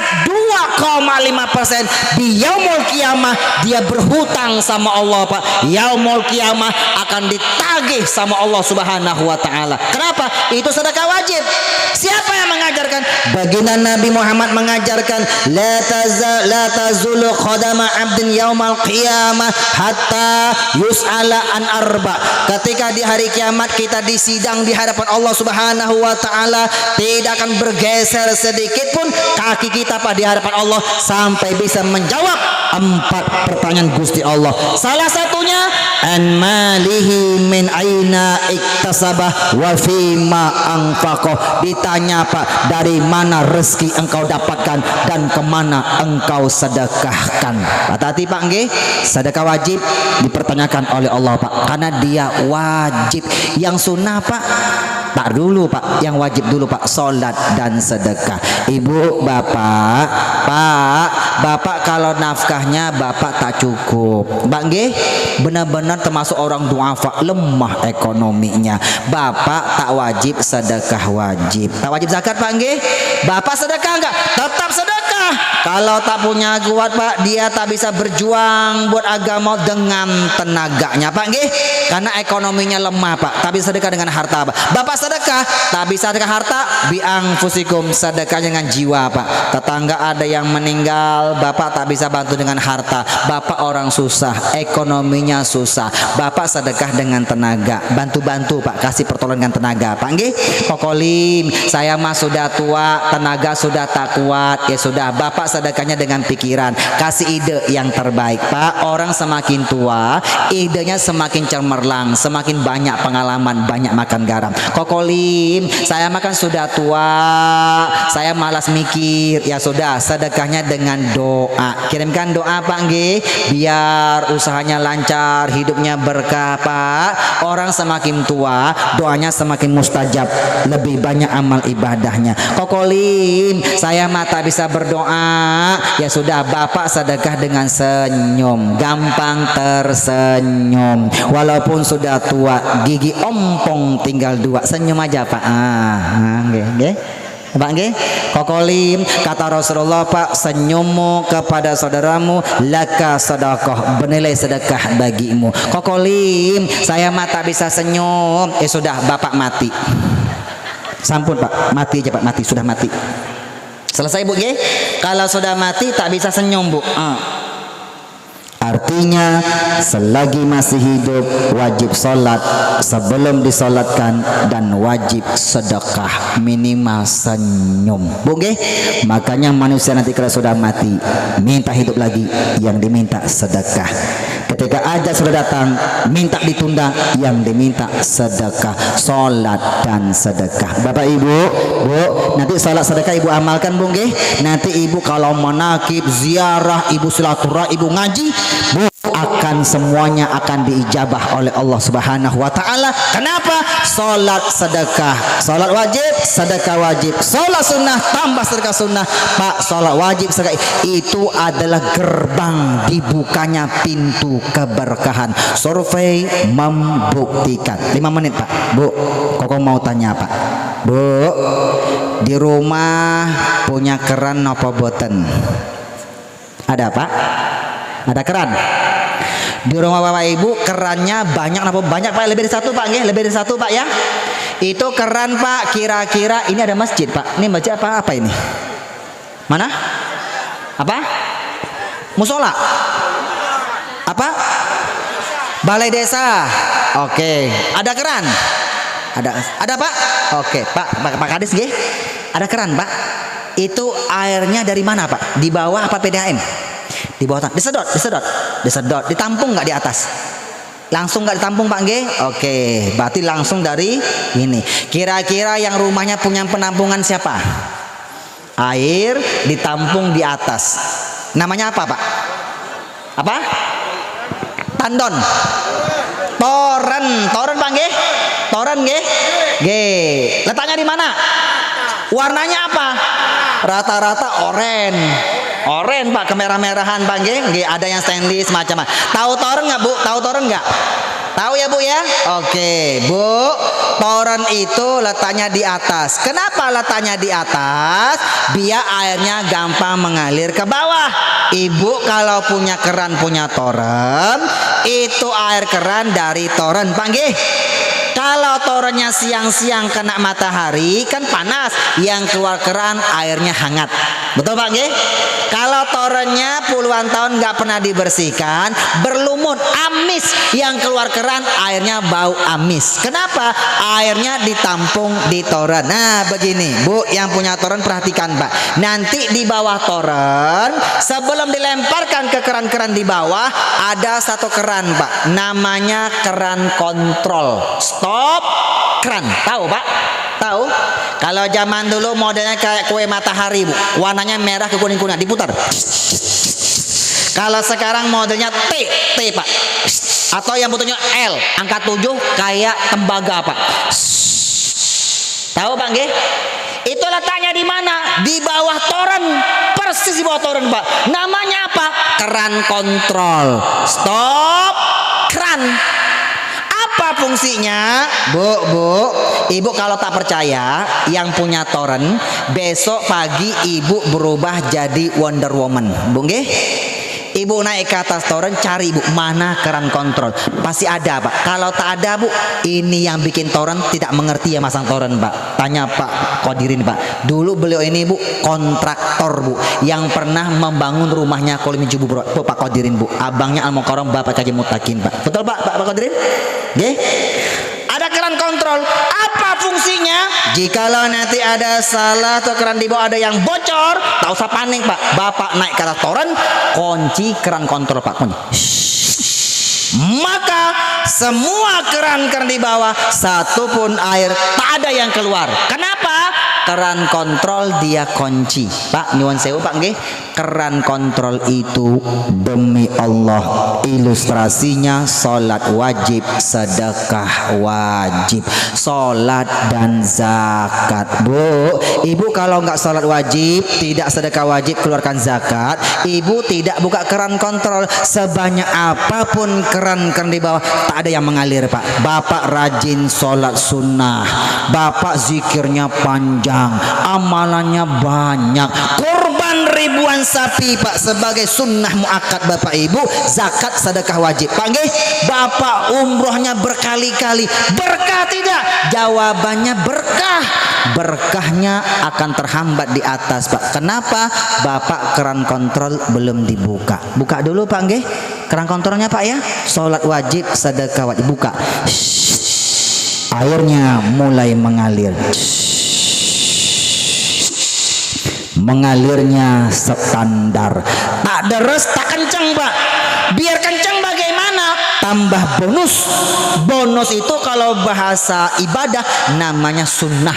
2,5%, di yaumul kiamah dia berhutang sama Allah Pak. Yaumul kiamah akan ditagih sama Allah Subhanahu wa taala. Kenapa? Itu sedekah wajib. Siapa yang mengajarkan? Baginda Nabi Muhammad mengajarkan, la tazulu qadama 'abdin yaumal qiyamah hatta yus'ala an arba. Ketika di hari kiamat kita disidang di hadapan Allah Subhanahu wa taala, tidak akan bergeser sedikit pun kaki kita Pak di hadapan Allah sampai bisa menjawab 4 pertanyaan Gusti Allah. Salah satunya, an malihi min aina iktasabah wa fima anfaqah. Ditanya Pak, dari mana rezeki engkau dapatkan dan kemana engkau sedekahkan. Hati-hati Pak nggih, sedekah wajib dipertanyakan oleh Allah Pak, karena dia wajib. Yang sunnah Pak tak dulu Pak, yang wajib dulu Pak, sholat dan sedekah. Ibu, Bapak kalau nafkahnya Bapak tak cukup, Mbak nggih, benar-benar termasuk orang duafa, lemah ekonominya, Bapak tak wajib sedekah wajib. Tak wajib zakat Pak nggih. Bapak sedekah enggak? Tetap sedekah. Kalau tak punya kuat Pak, dia tak bisa berjuang buat agama dengan tenaganya Pak nggih. Karena ekonominya lemah Pak, tak bisa sedekah dengan harta Pak. Bapak sedekah, tak bisa sedekah harta, biang fusikum, sedekah dengan jiwa Pak. Tetangga ada yang meninggal, Bapak tak bisa bantu dengan harta. Bapak orang susah, ekonominya susah. Bapak sedekah dengan tenaga, bantu-bantu Pak, kasih pertolongan tenaga Pak nggih. Kokolim, saya mah sudah tua, tenaga sudah tak kuat, ya sudah Bapak sedekahnya dengan pikiran, kasih ide yang terbaik Pak. Orang semakin tua, idenya semakin cemerlang, semakin banyak pengalaman, banyak makan garam. Kokolim, saya makan sudah tua, saya malas mikir, ya sudah sedekahnya dengan doa. Kirimkan doa Pak nggih, biar usahanya lancar, hidupnya berkah Pak. Orang semakin tua, doanya semakin mustajab, lebih banyak amal ibadahnya. Kokolim, saya mata bisa berdoa, ya sudah Bapak sedekah dengan senyum, gampang tersenyum. Walaupun sudah tua, gigi ompong tinggal 2, senyum aja Pak. Nggih. Pak nggih, kokolim, kata Rasulullah Pak, senyummu kepada saudaramu laka sedekah, bernilai sedekah bagimu. Kokolim, saya mata bisa senyum, sudah Bapak mati. Sampun Pak, mati aja Pak, mati, sudah mati. Selesai Bu nggih. Kalau sudah mati tak bisa senyum Bu. Artinya selagi masih hidup wajib sholat sebelum disolatkan, dan wajib sedekah minimal senyum Bu nggih. Makanya manusia nanti kalau sudah mati minta hidup lagi, yang diminta sedekah. Ketika ajal sudah datang minta ditunda, yang diminta sedekah, sholat dan sedekah. Bapak Ibu, Bu, nanti sholat sedekah Ibu amalkan Bu nggih. Nanti Ibu kalau manakib, ziarah, Ibu silaturahmi, Ibu ngaji, Bu, akan semuanya akan diijabah oleh Allah Subhanahu wa taala. Kenapa? Salat sedekah, salat wajib, sedekah wajib, salat sunnah tambah sedekah sunnah. Pak, salat wajib sedekah itu adalah gerbang dibukanya pintu keberkahan. Survei membuktikan. 5 menit Pak. Bu, Koko mau tanya Pak. Bu, di rumah punya keran napa boten? Ada Pak? Ada keran? Di rumah Bapak Ibu kerannya banyak apa? Banyak Pak, lebih dari 1 Pak nggih, lebih dari 1 Pak ya. Itu keran Pak, kira-kira ini ada masjid Pak. Ini masjid apa ini? Mana? Apa? Musola? Apa? Balai desa. Oke. Ada keran? Ada Pak? Oke, Pak Kadis nggih. Ada keran Pak. Itu airnya dari mana Pak? Di bawah apa PDAM? Di bawah, disedot, ditampung nggak di atas? Langsung nggak ditampung Pak nggih? Oke, berarti langsung dari ini. Kira-kira yang rumahnya punya penampungan siapa? Air ditampung di atas. Namanya apa Pak? Apa? Tandon. Toren Pak nggih? Toren nggih? Nggih. Letaknya di mana? Warnanya apa? Rata-rata oren Pak, kemerah-merahan Pak nggih. Ada yang stainless macam-macam. Tahu toren nggak Bu? Tahu toren nggak? Tahu ya Bu ya? Oke Bu, toren itu letaknya di atas. Kenapa letaknya di atas? Biar airnya gampang mengalir ke bawah. Ibu kalau punya keran, punya toren, itu air keran dari toren Pak nggih. Kalau torennya siang-siang kena matahari kan panas, yang keluar keran airnya hangat. Betul Pak nggih? Kalau torennya puluhan tahun nggak pernah dibersihkan, berlumut, amis, yang keluar keran airnya bau amis. Kenapa? Airnya ditampung di toren. Nah begini Bu, yang punya toren perhatikan Pak. Nanti di bawah toren, sebelum dilemparkan ke keran-keran di bawah, ada satu keran Pak, namanya keran kontrol. Stop keran. Tahu Pak? Tahu? Kalau zaman dulu modelnya kayak kue matahari Bu, warnanya merah ke kuning-kuning, diputar. Kalau sekarang modelnya T Pak, atau yang bentuknya L, angka 7 kayak tembaga Pak. Tahu Pak nggih? Itu letaknya di mana? Di bawah toren, persis di bawah toren Pak. Namanya apa? Keran kontrol. Stop keran. Apa fungsinya? Ibu kalau tak percaya, yang punya toren, besok pagi ibu berubah jadi Wonder Woman. Bu nggih? Ibu naik ke atas toren, cari ibu mana keran kontrol. Pasti ada Pak. Kalau tak ada Bu, ini yang bikin toren tidak mengerti ya masang toren Pak. Tanya Pak Qadirin Pak. Dulu beliau ini Bu kontraktor Bu, yang pernah membangun rumahnya Kolimi Jubu Bu Pak Qadirin Bu. Abangnya Al Mukarram Bapak Kaji Mutakin Pak. Betul Pak Qadirin? Nggih? Ada keran kontrol. Apa fungsinya? Jikalau nanti ada salah atau keran di bawah ada yang bocor, tak usah panik Pak. Bapak naik ke atas toren, kunci keran kontrol Pak. Kunci. Maka semua keran-keran di bawah, satupun air tak ada yang keluar. Kenapa? Keran kontrol dia kunci. Pak, nyuwun sewu Pak nggih. Keran kontrol itu demi Allah ilustrasinya salat wajib, sedekah wajib, salat dan zakat. Bu, ibu kalau nggak salat wajib, tidak sedekah wajib, keluarkan zakat, ibu tidak buka keran kontrol, sebanyak apapun keran di bawah tak ada yang mengalir Pak. Bapak rajin salat sunnah, bapak zikirnya panjang, amalannya banyak, kurban ribuan sapi Pak sebagai sunnah muakkad Bapak Ibu, zakat sedekah wajib Pak nggih. Bapak umrohnya berkali-kali, berkah tidak? Jawabannya berkah. Berkahnya akan terhambat di atas Pak. Kenapa? Bapak keran kontrol belum dibuka. Buka dulu Pak nggih. Keran kontrolnya Pak ya. Salat wajib, sedekah wajib, buka. Shhh. Airnya mulai mengalir. Mengalirnya standar, tak deres tak kenceng Pak. Biar kenceng bagaimana? Tambah bonus itu kalau bahasa ibadah namanya sunnah.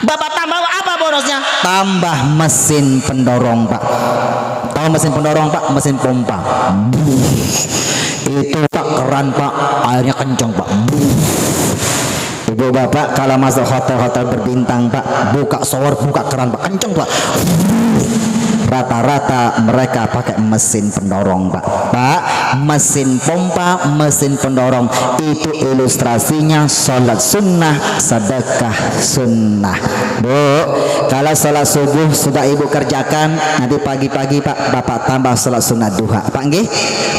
Bapak tambah apa bonusnya? Tambah mesin pendorong Pak. Tahu mesin pendorong Pak? Mesin pompa. Itu Pak keran Pak, airnya kenceng Pak. Ibu bapak kalau masuk hotel-hotel berbintang Pak, buka shower, buka keran Pak, kenceng Pak. Rata-rata mereka pakai mesin pendorong Pak. Pak, mesin pompa, mesin pendorong itu ilustrasinya sholat sunnah, sedekah sunnah. Bu, kalau sholat subuh sudah ibu kerjakan, nanti pagi-pagi Pak, bapak tambah sholat sunnah duha Pak nggih.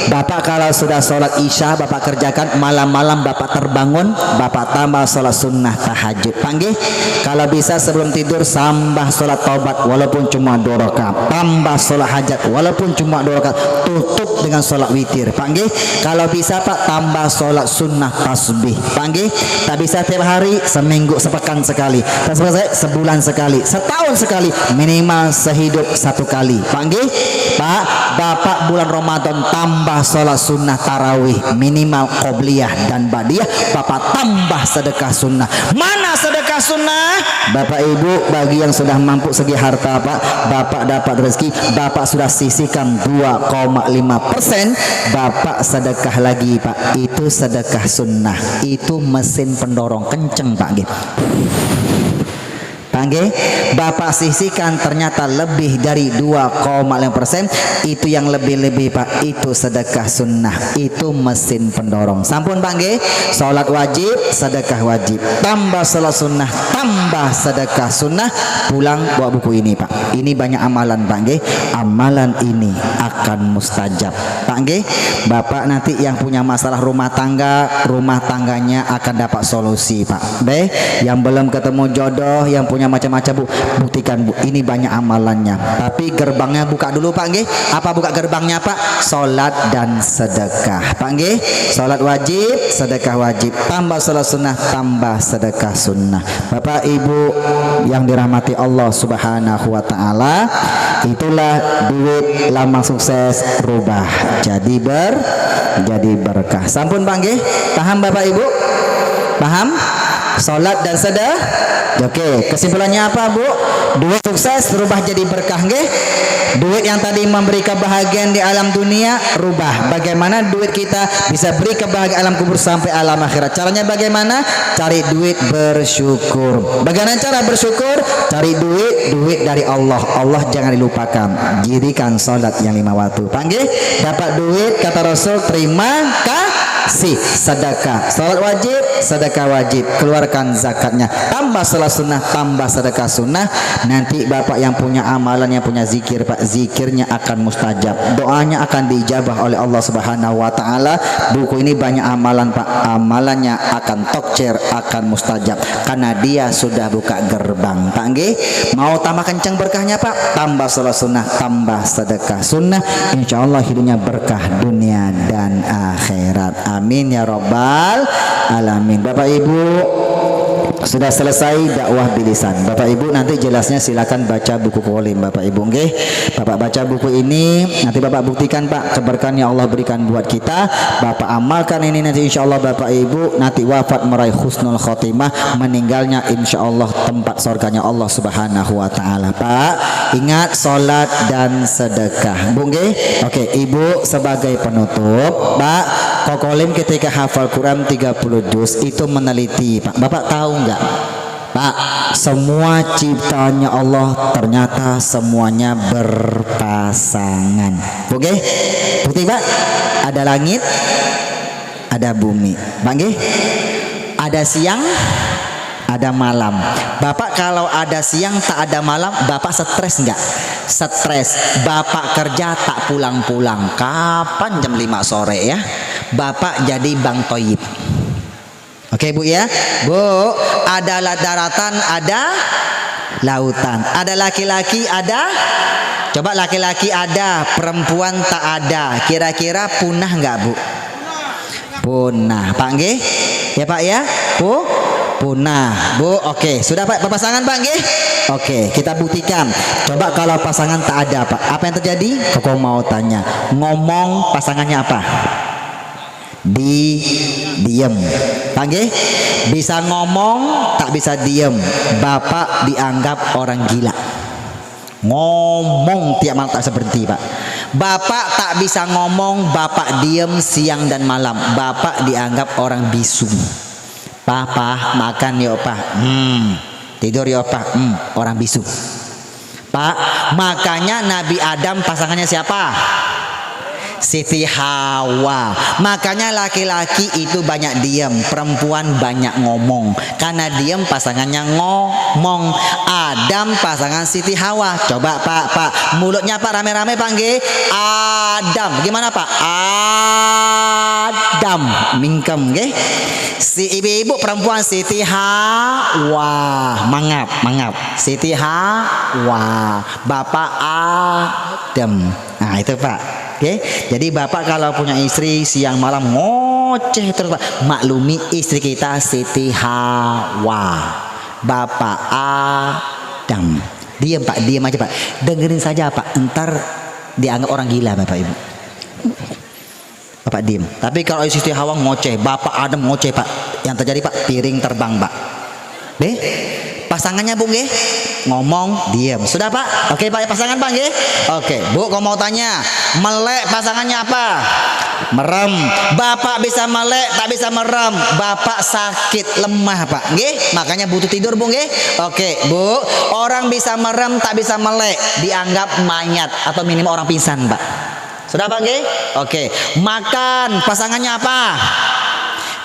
Bapak kalau sudah sholat isya bapak kerjakan, malam-malam bapak terbangun, bapak tambah sholat sunnah tahajud Pak nggih. Kalau bisa sebelum tidur tambah sholat taubat walaupun cuma 2 rakaat, tambah sholat hajat walaupun cuma 2 rakaat, tutup dengan sholat witir Pak nggih. Kalau bisa Pak tambah sholat sunnah tasbih Pak nggih. Tak bisa tiap hari, seminggu sepekan sekali, tak selesai sebulan sekali, setahun sekali, minimal sehidup 1 kali Pak nggih. Pak, bapak bulan Ramadan tambah sholat sunnah tarawih minimal qobliyah dan ba'diyah, bapak tambah sedekah sunnah. Mana sedekah sunnah? Bapak ibu bagi yang sudah mampu segi harta Pak, bapak dapat rezeki, bapak sudah sisihkan 2,5%, bapak sedekah lagi Pak. Itu sedekah sunnah, itu mesin pendorong kenceng Pak gitu. Panggil, bapak sisihkan ternyata lebih dari 2,5%, itu yang lebih-lebih Pak, itu sedekah sunnah, itu mesin pendorong. Sampun panggil, sholat wajib, sedekah wajib, tambah sholat sunnah, tambah sedekah sunnah, pulang bawa buku ini Pak. Ini banyak amalan panggil, amalan ini akan mustajab panggil. Bapak nanti yang punya masalah rumah tangganya akan dapat solusi Pak. Baik, yang belum ketemu jodoh, yang punya macam-macam Bu, buktikan Bu, ini banyak amalannya. Tapi gerbangnya buka dulu Pak nggih. Apa buka gerbangnya Pak? Salat dan sedekah Pak nggih. Salat wajib, sedekah wajib, tambah salat sunnah, tambah sedekah sunnah. Bapak Ibu yang dirahmati Allah Subhanahu wa taala, itulah duit lama sukses rubah jadi berkah. Sampun Pak nggih? Paham Bapak Ibu? Paham? Salat dan sedekah. Oke, kesimpulannya apa Bu? Duit sukses berubah jadi berkah nggih. Duit yang tadi memberi kebahagiaan di alam dunia rubah. Bagaimana duit kita bisa beri kebahagiaan alam kubur sampai alam akhirat? Caranya bagaimana? Cari duit bersyukur. Bagaimana cara bersyukur? Cari duit dari Allah. Allah jangan dilupakan. Dirikan salat yang 5 waktu. Panggil, dapat duit kata Rasul, terima sedekah. Salat wajib, sedekah wajib, keluarkan zakatnya. Tambah salat sunnah, tambah sedekah sunnah. Nanti bapak yang punya amalan, yang punya zikir pak, zikirnya akan mustajab, doanya akan diijabah oleh Allah Subhanahu wa taala. Buku ini banyak amalan pak, amalannya akan tokcer, akan mustajab karena dia sudah buka gerbang pak nggih. Mau tambah kencang berkahnya pak, tambah salat sunnah, tambah sedekah sunnah, insyaallah hidupnya berkah dunia dan akhirat. Amin ya rabbal alamin. Bapak Ibu, sudah selesai dakwah bilisan. Bapak Ibu nanti jelasnya silakan baca buku kolim Bapak Ibu nggih. Bapak baca buku ini, nanti Bapak buktikan Pak keberkahan yang Allah berikan buat kita. Bapak amalkan ini nanti insyaallah Bapak Ibu nanti wafat meraih husnul khotimah, meninggalnya insyaallah tempat surganya Allah Subhanahu wa taala. Pak, ingat salat dan sedekah. Bu nggih? Oke, Ibu sebagai penutup, Pak, Kokolim ketika hafal Quran 30 juz itu meneliti Pak. Bapak tahu nggak Pak, semua ciptaannya Allah ternyata semuanya berpasangan. Oke? Bukti Pak, ada langit, ada bumi. Pak nggih? Ada siang, ada malam. Bapak kalau ada siang tak ada malam, Bapak stres nggak? Stres. Bapak kerja tak pulang-pulang. Kapan jam 5 sore ya? Bapak jadi Bang Toyib. Oke Bu ya. Bu, ada daratan, ada lautan. Ada laki-laki, ada. Coba laki-laki ada, perempuan tak ada. Kira-kira punah nggak Bu? Punah. Pak nggih? Ya Pak ya? Bu? Punah. Bu, oke. Sudah Pak, berpasangan Pak nggih? Oke, kita buktikan. Coba kalau pasangan tak ada Pak, apa yang terjadi? Koko mau tanya. Ngomong pasangannya apa? Diem. Pak nggih? Bisa ngomong, tak bisa diem. Bapak dianggap orang gila. Ngomong tiap malam tak seberhenti Pak. Bapak tak bisa ngomong, bapak diem siang dan malam. Bapak dianggap orang bisu. Papa makan ya Pak. Tidur ya Pak. Orang bisu. Pak, makanya Nabi Adam pasangannya siapa? Siti Hawa. Makanya laki-laki itu banyak diam, perempuan banyak ngomong. Karena diam pasangannya ngomong. Adam pasangan Siti Hawa. Coba Pak, mulutnya Pak rame-rame Pak nggih. Adam. Gimana Pak? Adam. Mingkem nggih. Si ibu-ibu perempuan Siti Hawa. Mangap. Siti Hawa. Bapak Adam. Nah, itu Pak. Oke, jadi bapak kalau punya istri siang malam ngoceh terus Pak, maklumi istri kita Siti Hawa, bapak Adam. Diam Pak, diam aja Pak, dengerin saja Pak, ntar dianggap orang gila Bapak Ibu. Bapak diam. Tapi kalau Siti Hawa ngoceh, bapak Adam ngoceh Pak, yang terjadi Pak piring terbang Pak. Deh, pasangannya Bu nggih? Ngomong diam. Sudah Pak? Oke Pak, pasangan Pak nggih? Oke, Bu, kau mau tanya, melek pasangannya apa? Merem. Bapak bisa melek, tak bisa merem. Bapak sakit, lemah Pak nggih? Makanya butuh tidur Bu nggih? Oke Bu, orang bisa merem tak bisa melek dianggap mayat atau minimal orang pingsan Pak. Sudah Pak nggih? Oke. Makan pasangannya apa?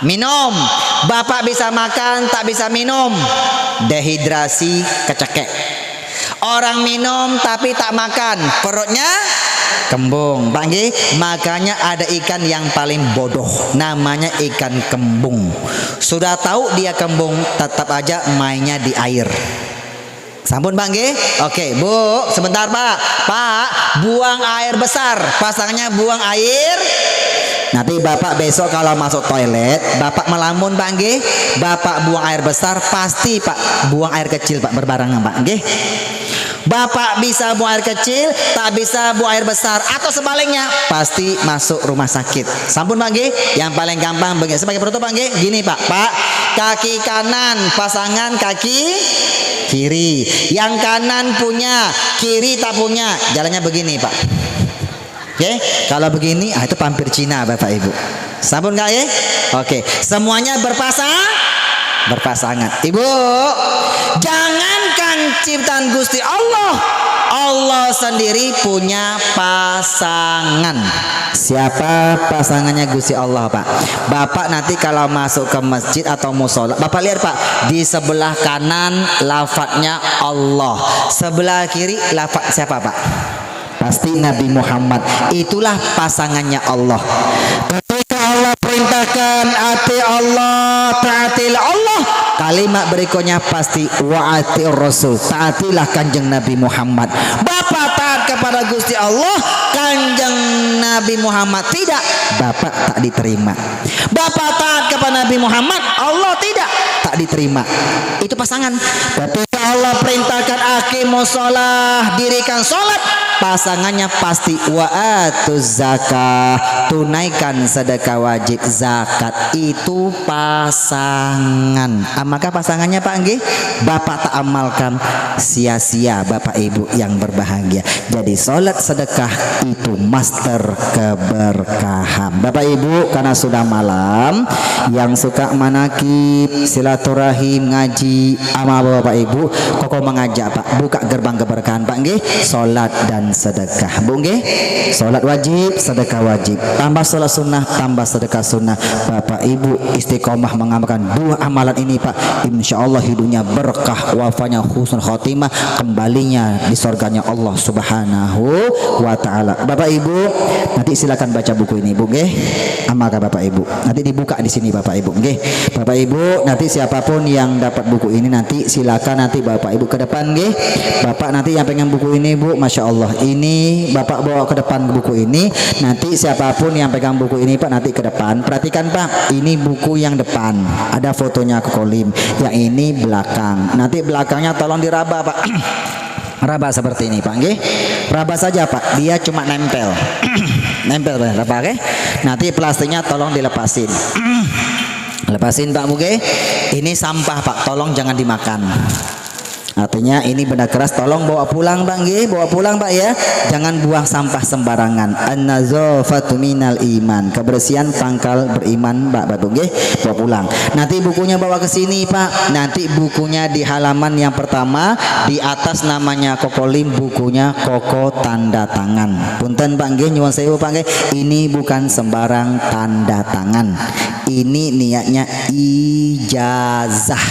Minum. Bapak bisa makan tak bisa minum, dehidrasi, kecekek. Orang minum tapi tak makan, perutnya kembung Pak nggih. Makanya ada ikan yang paling bodoh, namanya ikan kembung. Sudah tahu dia kembung, tetap aja mainnya di air. Sampun Pak nggih? Oke Bu, sebentar Pak. Pak, buang air besar, pasangannya buang air. Nanti Bapak besok kalau masuk toilet, Bapak melamun Pak nggih. Bapak buang air besar, pasti Pak buang air kecil Pak, berbarengan Pak nggih. Bapak bisa buang air kecil, tak bisa buang air besar, atau sebaliknya pasti masuk rumah sakit. Sampun Pak nggih. Yang paling gampang begini, sebagai penutup Pak nggih, gini Pak. Pak, kaki kanan pasangan kaki kiri, yang kanan punya, kiri tak punya. Jalannya begini Pak. Oke, kalau begini, itu pampir Cina Bapak Ibu. Sampun nggak ya? Oke, semuanya berpasangan. Ibu, jangankan ciptaan Gusti Allah, Allah sendiri punya pasangan. Siapa pasangannya Gusti Allah, Pak? Bapak nanti kalau masuk ke masjid atau musola, Bapak lihat, Pak, Di sebelah kanan lafadznya Allah, sebelah kiri lafadz siapa, Pak? pasti Nabi Muhammad. Itulah pasangannya Allah. Ketika Allah perintahkan ati Allah, taatilah Allah, kalimat berikutnya pasti wa ati Rasul, taatilah kanjeng Nabi Muhammad. Bapak taat kepada Gusti Allah, kanjeng Nabi Muhammad tidak. Bapak tak diterima. Bapak taat kepada Nabi Muhammad, Allah tidak, tak diterima. Itu pasangan. Ketika Allah perintahkan aqimus shalah, dirikan salat, pasangannya pasti wa atuz zakah, tunaikan sedekah wajib zakat. Itu pasangan. Maka pasangannya Pak nggih, Bapak tak amalkan, sia-sia Bapak Ibu yang berbahagia. Jadi salat sedekah itu master keberkahan. Bapak Ibu, karena sudah malam, yang suka manakib, silaturahim, ngaji sama Bapak Ibu, koko mengajak Pak, buka gerbang keberkahan Pak nggih, salat dan sedekah. Bu nggih, salat wajib, sedekah wajib, tambah salat sunnah, tambah sedekah sunnah. Bapak Ibu istiqomah mengamalkan dua amalan ini Pak, insya Allah hidupnya berkah, wafanya husnul khotimah, kembalinya di surganya Allah Subhanahu wa taala. Bapak Ibu, nanti silakan baca buku ini Bu nggih. Amalkan Bapak Ibu. Nanti dibuka di sini Bapak Ibu nggih. Bapak Ibu, nanti siapapun yang dapat buku ini nanti silakan nanti Bapak Ibu ke depan nggih. Bapak nanti yang pengen buku ini Bu, Masya Allah, ini Bapak bawa ke depan buku ini. Nanti siapapun yang pegang buku ini Pak nanti ke depan. Perhatikan Pak, ini buku yang depan, ada fotonya Kokolim. Yang ini belakang. Nanti belakangnya tolong diraba Pak. Raba seperti ini Pak nggih. Raba saja Pak, dia cuma nempel. Nempel raba, oke? Nanti plastiknya tolong dilepasin. Lepasin Pak Muge. Ini sampah Pak, tolong jangan dimakan. Artinya ini benda keras, tolong bawa pulang Pak nggih, bawa pulang Pak ya. Jangan buang sampah sembarangan. An-nazafatu minal iman. Kebersihan pangkal beriman Pak nggih, bawa pulang. Nanti bukunya bawa ke sini Pak. Nanti bukunya di halaman yang pertama, di atas namanya Kokolim, bukunya Koko tanda tangan. Punten Pak nggih, nyuwun sewu Pak nggih. Ini bukan sembarang tanda tangan. Ini niatnya ijazah.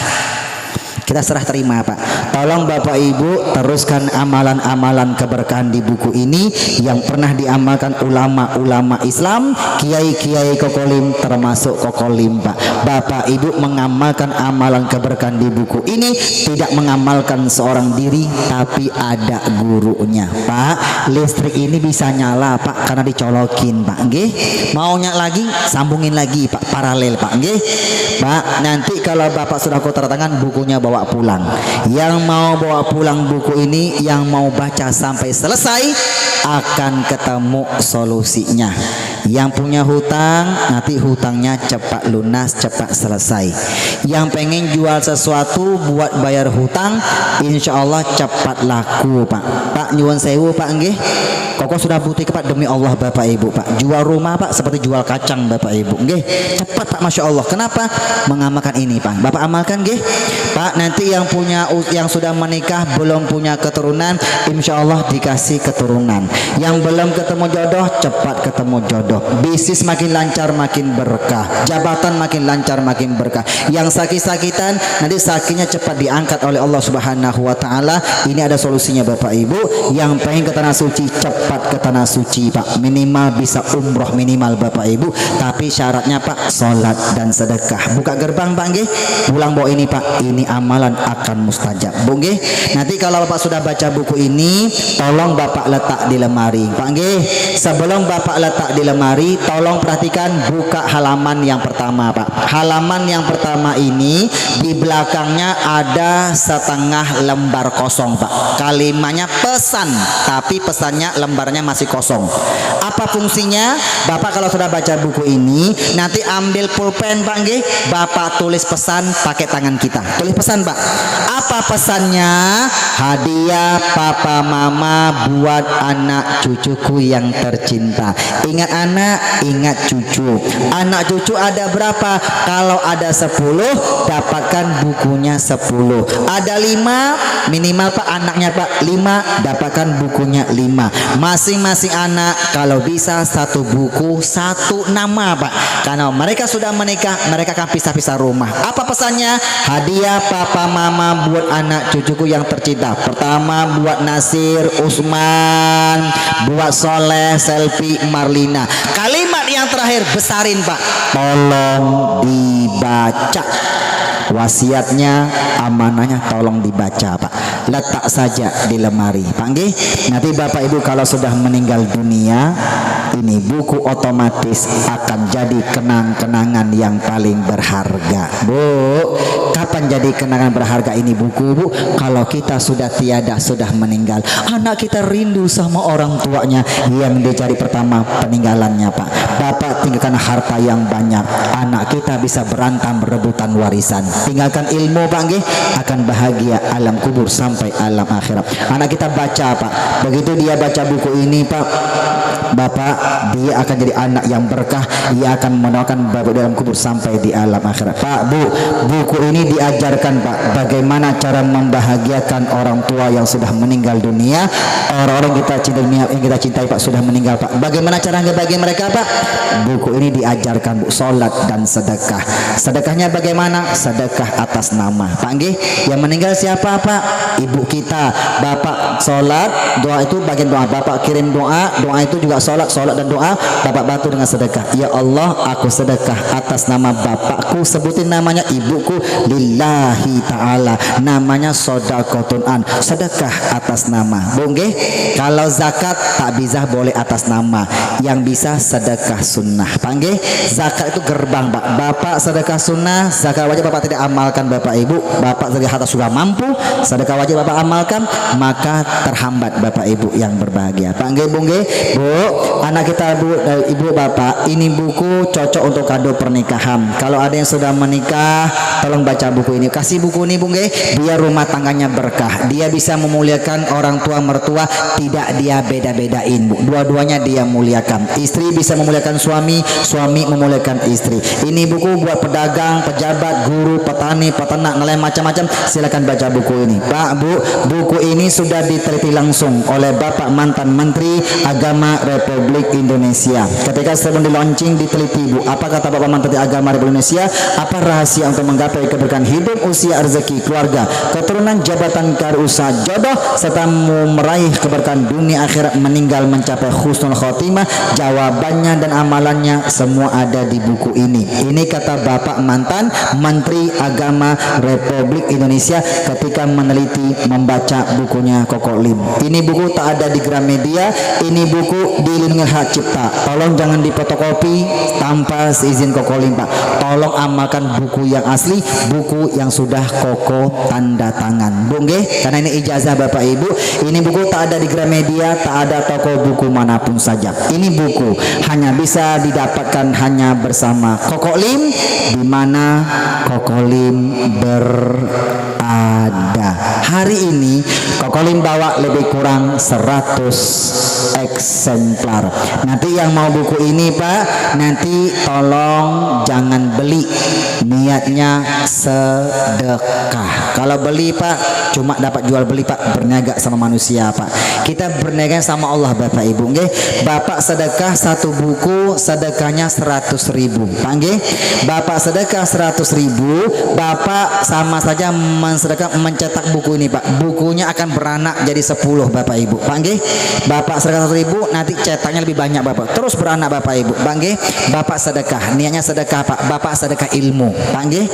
Kita serah terima Pak. Tolong Bapak Ibu teruskan amalan-amalan keberkahan di buku ini yang pernah diamalkan ulama-ulama Islam, kiai-kiai Kokolim termasuk Kokolim Pak. Bapak Ibu mengamalkan amalan keberkahan di buku ini, tidak mengamalkan seorang diri tapi ada gurunya Pak. Listrik ini bisa nyala Pak karena dicolokin Pak nggih. Mau nyala lagi, sambungin lagi Pak, paralel Pak nggih. Pak, nanti kalau Bapak sudah kotor tangan, bukunya bawa pulang. Yang mau bawa pulang buku ini, yang mau baca sampai selesai akan ketemu solusinya. Yang punya hutang, nanti hutangnya cepat lunas, cepat selesai. Yang pengen jual sesuatu buat bayar hutang, insya Allah cepat laku Pak. Pak nyuwun sewu Pak nggih. Koko sudah bukti Pak, demi Allah Bapak Ibu Pak, jual rumah Pak seperti jual kacang Bapak Ibu nggih. Cepat Pak, Masya Allah. Kenapa? Mengamalkan ini Pak. Bapak amalkan nggih Pak. Nanti yang sudah menikah belum punya keturunan, insya Allah dikasih keturunan. Yang belum ketemu jodoh, cepat ketemu jodoh. Bisnis makin lancar makin berkah, jabatan makin lancar makin berkah. Yang sakit-sakitan, nanti sakitnya cepat diangkat oleh Allah Subhanahu wa taala. Ini ada solusinya Bapak Ibu. Yang pengen ke tanah suci, cepat ke tanah suci Pak. Minimal bisa umroh minimal Bapak Ibu, tapi syaratnya Pak salat dan sedekah. Buka gerbang Pak nggih. Pulang bawa ini Pak. Ini amalan akan mustajab Bu nggih. Nanti kalau Bapak sudah baca buku ini, tolong Bapak letak di lemari Pak nggih. Sebelum Bapak letak di lemari, tolong perhatikan, buka halaman yang pertama Pak. Halaman yang pertama ini di belakangnya ada setengah lembar kosong Pak. Kalimatnya pesan, tapi pesannya lembarnya masih kosong. Apa fungsinya? Bapak kalau sudah baca buku ini, nanti ambil pulpen Pak nggih. Bapak tulis pesan pakai tangan kita. Tulis pesan Pak. Apa pesannya? Hadiah papa mama buat anak cucuku yang tercinta. Ingat anak, ingat cucu. Anak cucu ada berapa? Kalau ada 10, dapatkan bukunya 10. Ada 5, minimal Pak anaknya Pak 5, dapatkan bukunya 5. Masing-masing anak kalau bisa satu buku, satu nama Pak. Karena mereka sudah menikah, mereka akan pisah-pisah rumah. Apa pesannya? Hadiah papa mama buat anak cucuku yang tercinta. Pertama buat Nasir, Usman, buat Soleh, Selfie, Marlina. Kalimat yang terakhir besarin Pak. Tolong dibaca. Wasiatnya, amanahnya tolong dibaca Pak. Letak saja di lemari Pak nggih. Nanti Bapak Ibu kalau sudah meninggal dunia, ini buku otomatis akan jadi kenang-kenangan yang paling berharga. Bu, kapan jadi kenangan berharga ini buku Bu? Kalau kita sudah tiada, sudah meninggal. Anak kita rindu sama orang tuanya yang dicari pertama peninggalannya Pak. Bapak tinggalkan harta yang banyak, anak kita bisa berantam berebutan warisan. Tinggalkan ilmu Pak nggih, akan bahagia alam kubur sampai alam akhirat. Anak kita baca Pak, begitu dia baca buku ini Pak, Bapak dia akan jadi anak yang berkah, dia akan menemukan Bapak dalam kubur sampai di alam akhirat. Pak Bu, buku ini diajarkan Pak bagaimana cara membahagiakan orang tua yang sudah meninggal dunia. Orang-orang kita cinta dunia yang kita cintai Pak sudah meninggal Pak. Bagaimana cara ngebagi mereka Pak? Buku ini diajarkan Bu, salat dan sedekah. Sedekahnya bagaimana? Sedekah atas nama Pak nggih. Yang meninggal siapa Pak? Ibu kita. Bapak salat, doa itu bagian doa. Bapak kirim doa, doa itu juga salat dan doa. Bapak bantu dengan sedekah. Ya Allah, aku sedekah atas nama bapakku, sebutin namanya, ibuku, lillahi ta'ala, namanya sedekahun an, sedekah atas nama. Bu nggih. Kalau zakat tak bisa boleh atas nama, yang bisa sedekah sunnah Pak nggih. Zakat itu gerbang Pak. Bapak sedekah sunnah, zakat wajib Bapak tidak amalkan Bapak Ibu, Bapak sedekah harta sudah mampu, sedekah wajib Bapak amalkan, maka terhambat Bapak Ibu yang berbahagia Pak nggih. Bu nggih. Bu, anak kita Bu, Ibu Bapak, ini buku cocok untuk kado pernikahan. Kalau ada yang sudah menikah, tolong baca buku ini, kasih buku ini Bu nggih, biar rumah tangganya berkah. Dia bisa memuliakan orang tua mertua, tidak dia beda-bedain Bu, dua-duanya dia muliakan. Istri bisa memuliakan suami, suami memuliakan istri. Ini buku buat pedagang, pejabat, guru, petani, peternak, nelayan, macam-macam. Silakan baca buku ini Pak Bu. Buku ini sudah diteliti langsung oleh Bapak mantan Menteri Agama Republik Indonesia. Ketika sebelum di launching diteliti Bu, apa kata Bapak Menteri Agama Republik Indonesia, apa rahasia untuk menggapai keberkahan hidup, usia, rezeki, keluarga, keturunan, jabatan, karir, usaha, jodoh, serta meraih keberkahan dunia akhirat, meninggal mencapai husnul khotimah. Jawabannya dan amalannya semua ada di buku ini. Ini kata Bapak mantan Menteri Agama Republik Indonesia ketika meneliti membaca bukunya Koko Lim. Ini buku tak ada di Gramedia, ini buku dilindungi hak cipta. Tolong jangan difotokopi tanpa seizin Koko Lim Pak. Tolong amalkan buku yang asli, buku yang sudah Koko tanda tangan Bu nggih. Karena ini ijazah Bapak Ibu. Ini buku tak ada di Gramedia, tak ada toko buku manapun saja. Ini buku hanya bisa didapatkan hanya bersama Koko Lim, di mana Koko Lim berada. Hari ini Koko Lim bawa lebih kurang 100 eksemplar. Nanti yang mau buku ini Pak, nanti tolong jangan beli, niatnya sedekah. Kalau beli Pak, cuma dapat jual beli Pak, berniaga sama manusia Pak. Kita berniaga sama Allah Bapak Ibu nggih. Bapak sedekah satu buku, sedekahnya 100.000 Pak nggih. Bapak sedekah 100.000, Bapak sama saja mensedekah mencetak buku ini Pak. Bukunya akan beranak jadi 10 Bapak Ibu Pak nggih. Bapak sedekah 100.000, nanti cetaknya lebih banyak Bapak, terus beranak Bapak Ibu Pak nggih. Bapak sedekah, niatnya sedekah Pak. Bapak sedekah ilmu Pak nggih.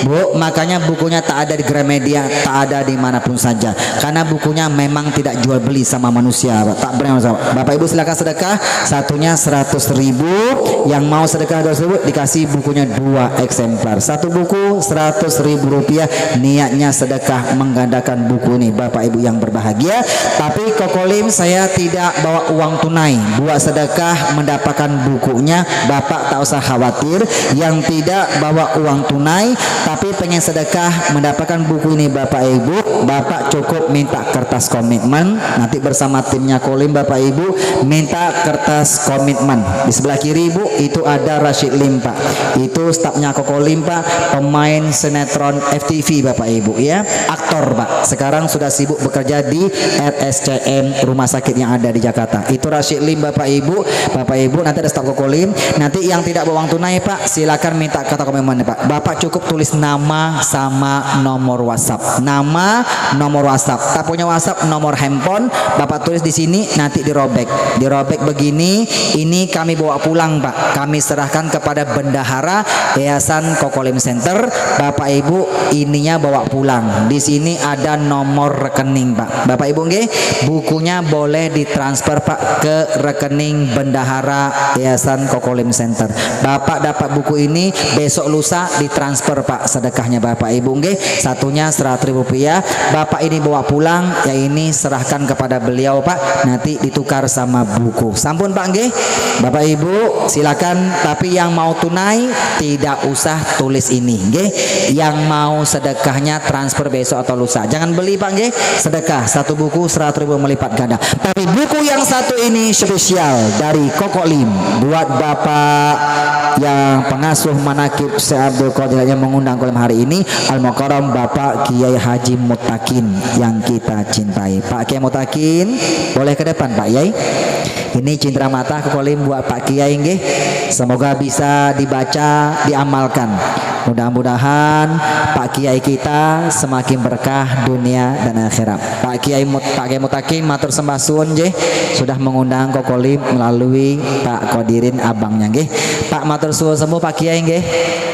Bu, makanya bukunya tak ada di Gramedia, tak ada dimanapun saja, karena bukunya memang tidak jual beli sama manusia Pak. Tak berani Bapak Ibu silakan sedekah, satunya 100.000. Yang mau sedekah 200.000 dikasih bukunya 2 eksemplar. Satu buku 100.000 rupiah, niatnya sedekah menggandakan mengedarkan buku ini Bapak Ibu yang berbahagia. Tapi Kokolim saya tidak bawa uang tunai buat sedekah mendapatkan bukunya. Bapak tak usah khawatir. Yang tidak bawa uang tunai tapi pengen sedekah mendapatkan buku ini Bapak Ibu, Bapak cukup minta kertas komitmen. Nanti bersama timnya Kolim Bapak Ibu minta kertas komitmen. Di sebelah kiri Bu itu ada Rashid Lim Pak, itu stafnya Kokolim Pak, pemain sinetron FTV Bapak Ibu ya, aktor Pak, sekarang sudah sibuk bekerja di RSCM rumah sakit yang ada di Jakarta. Itu Rashid Lim Bapak Ibu. Bapak Ibu nanti ada staf Kokolim. Nanti yang tidak bawa uang tunai Pak silakan minta kata komitmen Pak. Bapak cukup tulis nama sama nomor WhatsApp. Nama, nomor WhatsApp. Tak punya WhatsApp, nomor handphone Bapak tulis di sini, nanti dirobek. Dirobek begini, ini kami bawa pulang Pak. Kami serahkan kepada bendahara Yayasan Kokolim Center. Bapak Ibu ininya bawa pulang. Di sini ada nomor rekening Pak. Bapak Ibu nggih, bukunya boleh ditransfer Pak ke rekening bendahara Yayasan Kokolim Center. Bapak dapat buku ini besok lusa ditransfer Pak sedekahnya Bapak Ibu nggih. Satunya 100.000 rupiah. Bapak ini bawa pulang, ya ini serahkan kepada beliau Pak, nanti ditukar sama buku. Sampun Pak nggih. Bapak Ibu silakan, tapi yang mau tunai tidak usah tulis ini nggih. Yang mau sedekahnya transfer besok atau lusa. Jangan beli Pak nggih. Sedekah satu buku 100.000 melipat ganda. Tapi buku yang satu ini spesial dari Kokolim buat Bapak yang pengasuh manakib Syekh Abdul Qadir yang mengundang Kolim hari ini, Al-Mukarram Bapak Kiai Haji Mutakin yang kita cintai. Pak Kiai Mutakin boleh ke depan Pak Yai. Ini cindera mata Kokolim buat Pak Kiai nggih. Semoga bisa dibaca, diamalkan. Mudah-mudahan Pak Kiai kita semakin berkah dunia dan akhirat. Pak Kiai Mutakin matur sembah suwun nggih sudah mengundang Kokolim melalui Pak Qadirin abangnya nggih. Pak matur suwun semua Pak Kiai nggih.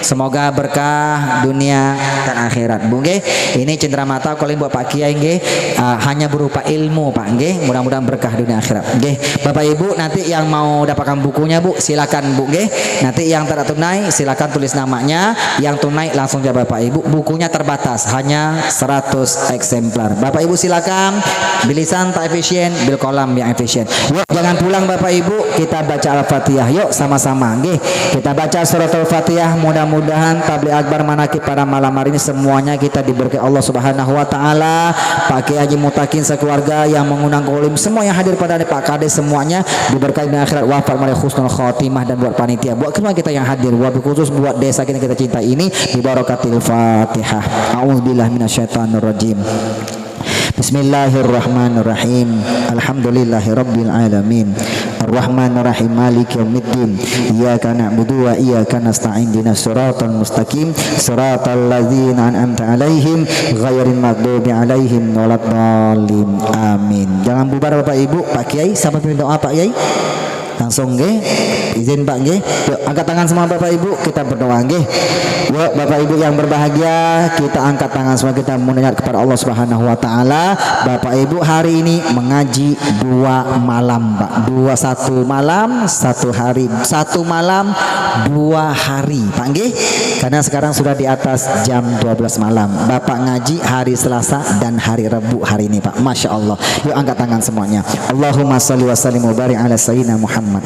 Semoga berkah dunia dan akhirat. Bu nggih, ini cindera mata Kokolim buat Pak Kiai nggih, hanya berupa ilmu Pak nggih. Mudah-mudahan berkah dunia akhirat nggih. Bapak Ibu nanti yang mau dapatkan bukunya Bu silakan Bu nggih. Nanti yang tidak tunai silakan tulis namanya. Yang tunai langsung jawab Bapak Ibu. Bukunya terbatas, hanya 100 eksemplar. Bapak Ibu silakan. Bilisan tak efisien, bil kolam yang efisien. Yuk jangan pulang Bapak Ibu, kita baca Al-Fatihah yuk sama-sama nggih. Kita baca surat Al-Fatihah. Mudah-mudahan tabligh akbar manakib pada malam hari ini semuanya kita diberkahi Allah Subhanahu wa taala. Pak Kiai Haji Mutakin sekeluarga yang mengundang Kolim, semua yang hadir pada Pak Kades semuanya diberkahi di akhirat, wafat mari husnul khotimah. Dan buat panitia, buat semua kita yang hadir, wabil khusus buat desa kita cinta ini, bi barakatil Fatihah. A'udzubillahi minasyaitonirrajim. Bismillahirrahmanirrahim. Alhamdulillahirabbil alamin. Arrahmanirrahim. Maliki yaumiddin. Iyyaka na'budu wa iyyaka nasta'in. Ihdinas siratal mustaqim. Siratal ladzina an'amta 'alaihim ghairil maghdubi 'alaihim waladdallin. Amin. Jangan bubar Bapak Ibu. Pak Kiai sampai doa Pak Kiai. Langsung nggih. Izin Pak nggih. Yuk angkat tangan semua Bapak Ibu, kita berdoa nggih. Yuk Bapak Ibu yang berbahagia, kita angkat tangan semua, kita munajat kepada Allah Subhanahu wa taala. Bapak Ibu hari ini mengaji 2 malam Pak. 1 malam 1 hari. 1 malam 2 hari Pak nggih. Karena sekarang sudah di atas jam 12 malam. Bapak ngaji hari Selasa dan hari Rabu hari ini Pak. Masya Allah. Yuk angkat tangan semuanya. Allahumma sholli wa sallim wa barik ala sayyidina Muhammad.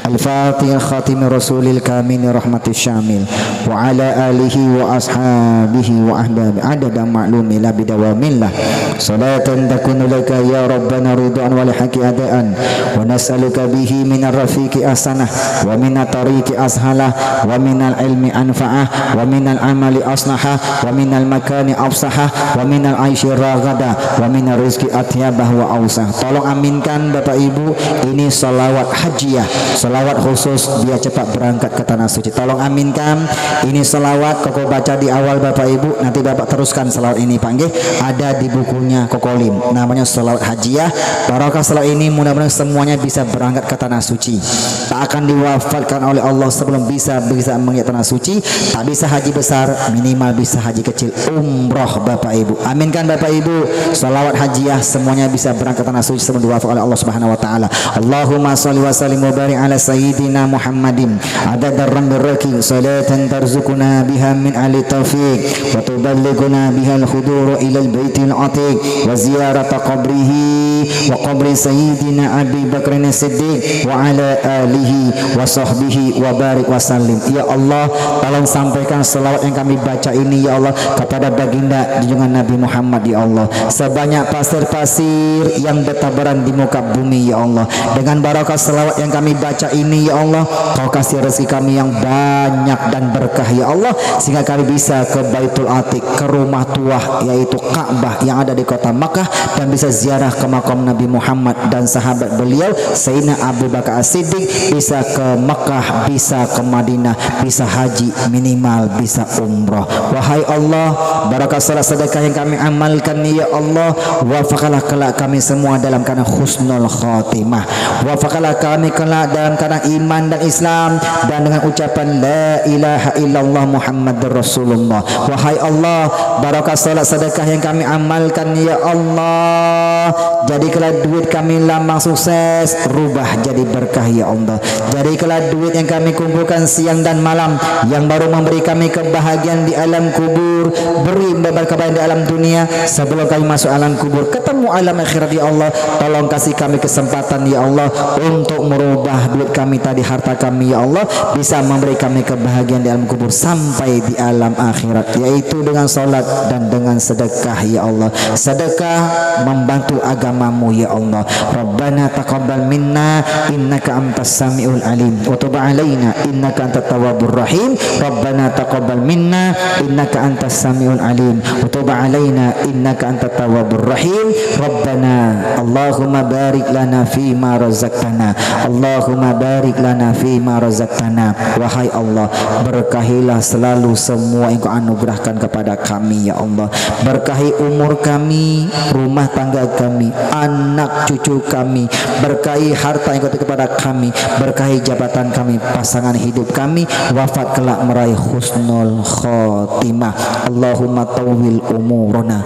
Al-Fatihah khatim Rasulil Kamil rahmatis syamil wa ala alihi wa ashabihi wa ahbabi adada ma'lumi la bidawamillah salatan takunu laka ya Rabbana ridwan wa lihaqi adaan wa nas'aluka bihi minar rafiqi asanah wa minat tariqi ashalah wa minal ilmi anfa'ah wa minal amali aslahah wa minal makani afsahah wa minal aishi raghada wa minal rizki atyabah wa awsah. Tolong aminkan Bapak Ibu, ini salawat hajiyah, salawat khusus biar cepat berangkat ke tanah suci. Tolong aminkan. Ini salawat Koko baca di awal Bapak Ibu, nanti Bapak teruskan salawat ini Pak nggih. Ada di bukunya Kokolim, namanya salawat hajiyah. Barokah salawat ini mudah-mudahan semuanya bisa berangkat ke tanah suci. Tak akan diwafatkan oleh Allah sebelum bisa menginjak tanah suci. Tak bisa haji besar, minimal bisa haji kecil, umroh Bapak Ibu. Aminkan Bapak Ibu, salawat hajiyah semuanya bisa berangkat ke tanah suci sebelum diwafatkan oleh Allah Subhanahu wa taala. Allahumma sholli wa sallim wa barik ala sayyidina Muhammadin adada ar-raki salatan tarzuquna biha min ahli taufiq wa tuballighuna biha al-hudur ila al-baitil atiq wa ziyarata qabrihi wa qabri sayyidina Abi Bakr as-Siddiq wa ala alihi wa sahbihi wa barik wa sallim. Ya Allah, tolong sampaikan selawat yang kami baca ini ya Allah kepada baginda junjungan Nabi Muhammad ya Allah, sebanyak pasir-pasir yang bertabaran di muka bumi ya Allah. Dengan barakah selawat yang kami baca ini ya Allah, Kau kasih rezeki kami yang banyak dan berkah ya Allah, sehingga kami bisa ke Baitul Atiq, ke rumah tua yaitu Ka'bah yang ada di kota Makkah, dan bisa ziarah ke makam Nabi Muhammad dan sahabat beliau Sayyidina Abu Bakar As-Siddiq, bisa ke Makkah, bisa ke Madinah, bisa haji, minimal bisa umrah. Wahai Allah, barakah salat sedekah yang kami amalkan ya Allah, wafaqalah kelak kami semua dalam keadaan husnul khatimah, wafaqalah kami kelak dalam keadaan iman dan Islam, dan dengan ucapan la ilaha illallah Muhammadur Rasulullah. Wahai Allah, barakah salat sedekah yang kami amalkan ya Allah, jadikanlah duit kami lambang sukses, rubah jadi berkah ya Allah. Jadikanlah duit yang kami kumpulkan siang dan malam yang baru memberi kami kebahagiaan di alam kubur, beri kebahagiaan di alam dunia sebelum kami masuk alam kubur, ketemu alam akhirat ya Allah. Tolong kasih kami kesempatan ya Allah untuk merubah duit kami tadi, harta kami ya Allah, bisa memberi kami kebahagiaan di alam kubur sampai di alam akhirat, yaitu dengan salat dan dengan sedekah ya Allah. Sedekah membantu agamamu ya Allah. Rabbana taqabbal minna innaka antas samiul alim wa tub alaina innaka antat tawwabur rahim. Rabbana taqabbal minna innaka antas samiul alim wa tub alaina innaka antat tawwabur rahim. Rabbana Allahumma barik lana fi ma razaqtana, Allahumma barik lana fi ma razaqtana. Wahai Allah, berkahilah selalu semua yang Kau anugerahkan kepada kami ya Allah. Berkahi umur kami, rumah tangga kami, anak cucu kami, berkahi harta yang Kau berikan kepada kami, berkahi jabatan kami, pasangan hidup kami, wafat kelak meraih husnul khotimah. Allahumma tawwil umurana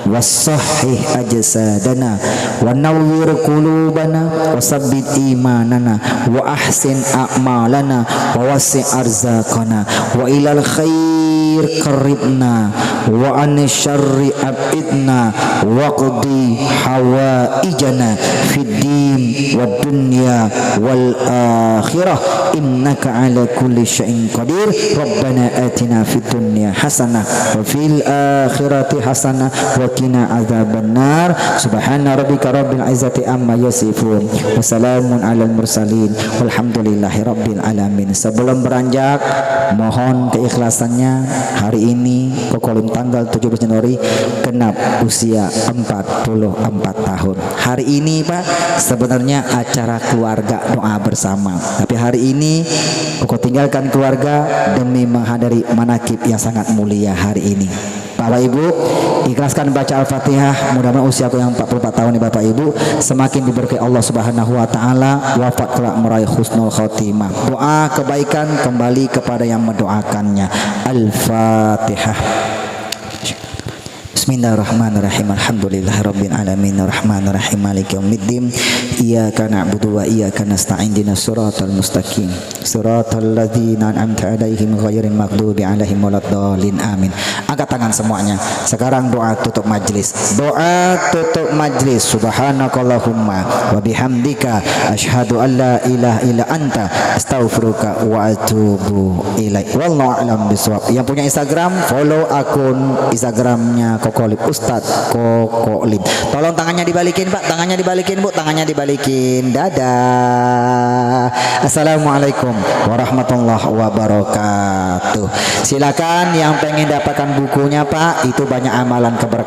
wasahih ajsadana wa nawwir qulubana wa sabbit imanana wa ahsin a'malana wa wasi' arzaqana wa ilal khair qaribna wa an syarri abidna wa qdi hawaijana fid din wad dunya wal akhirah innaka ala kulli syai'in qadir. Rabbana atina fid dunya hasanah wa fil akhirati hasanah wa qina adzabannar. Subhana rabbika rabbil izzati amma yasifun wa salamun alal mursalin walhamdulillahi rabbil alamin. Sebelum beranjak, mohon keikhlasannya, hari ini Kokolim tanggal 17 Januari genap usia 44 tahun. Hari ini Pak sebenarnya acara keluarga doa bersama, tapi hari ini Koko tinggalkan keluarga demi menghadiri manakib yang sangat mulia hari ini. Bapak Ibu, ikhlaskan baca Al-Fatihah. Mudah-mudahan usiaku yang 44 tahun ini Bapak Ibu semakin diberkahi Allah Subhanahu wa taala, wafat kelak meraih husnul khotimah. Doa kebaikan kembali kepada yang mendoakannya. Al-Fatihah. Bismillahirrahmanirrahim. Alhamdulillahirabbil alamin arrahmanirrahim maliki yaumiddin iyyaka na'budu wa iyyaka nasta'in ihdinas siratal mustaqim siratal ladzina an'amta 'alaihim ghairil maghdubi 'alaihim waladdallin amin. Angkat tangan semuanya. Sekarang doa tutup majlis. Doa tutup majlis. Subhanakallahumma wa bihamdika asyhadu an la ilaha illa anta astaghfiruka wa atubu ilaik. Wallahu a'lam bishawab. Yang punya Instagram, follow akun Instagramnya Kokolib, Ustadz Kokolib. Tolong tangannya dibalikin Pak, tangannya dibalikin Bu, tangannya dibalikin. Dadah. Assalamualaikum warahmatullahi wabarakatuh. Silakan yang pengen dapatkan bukunya Pak, itu banyak amalan keberkahan.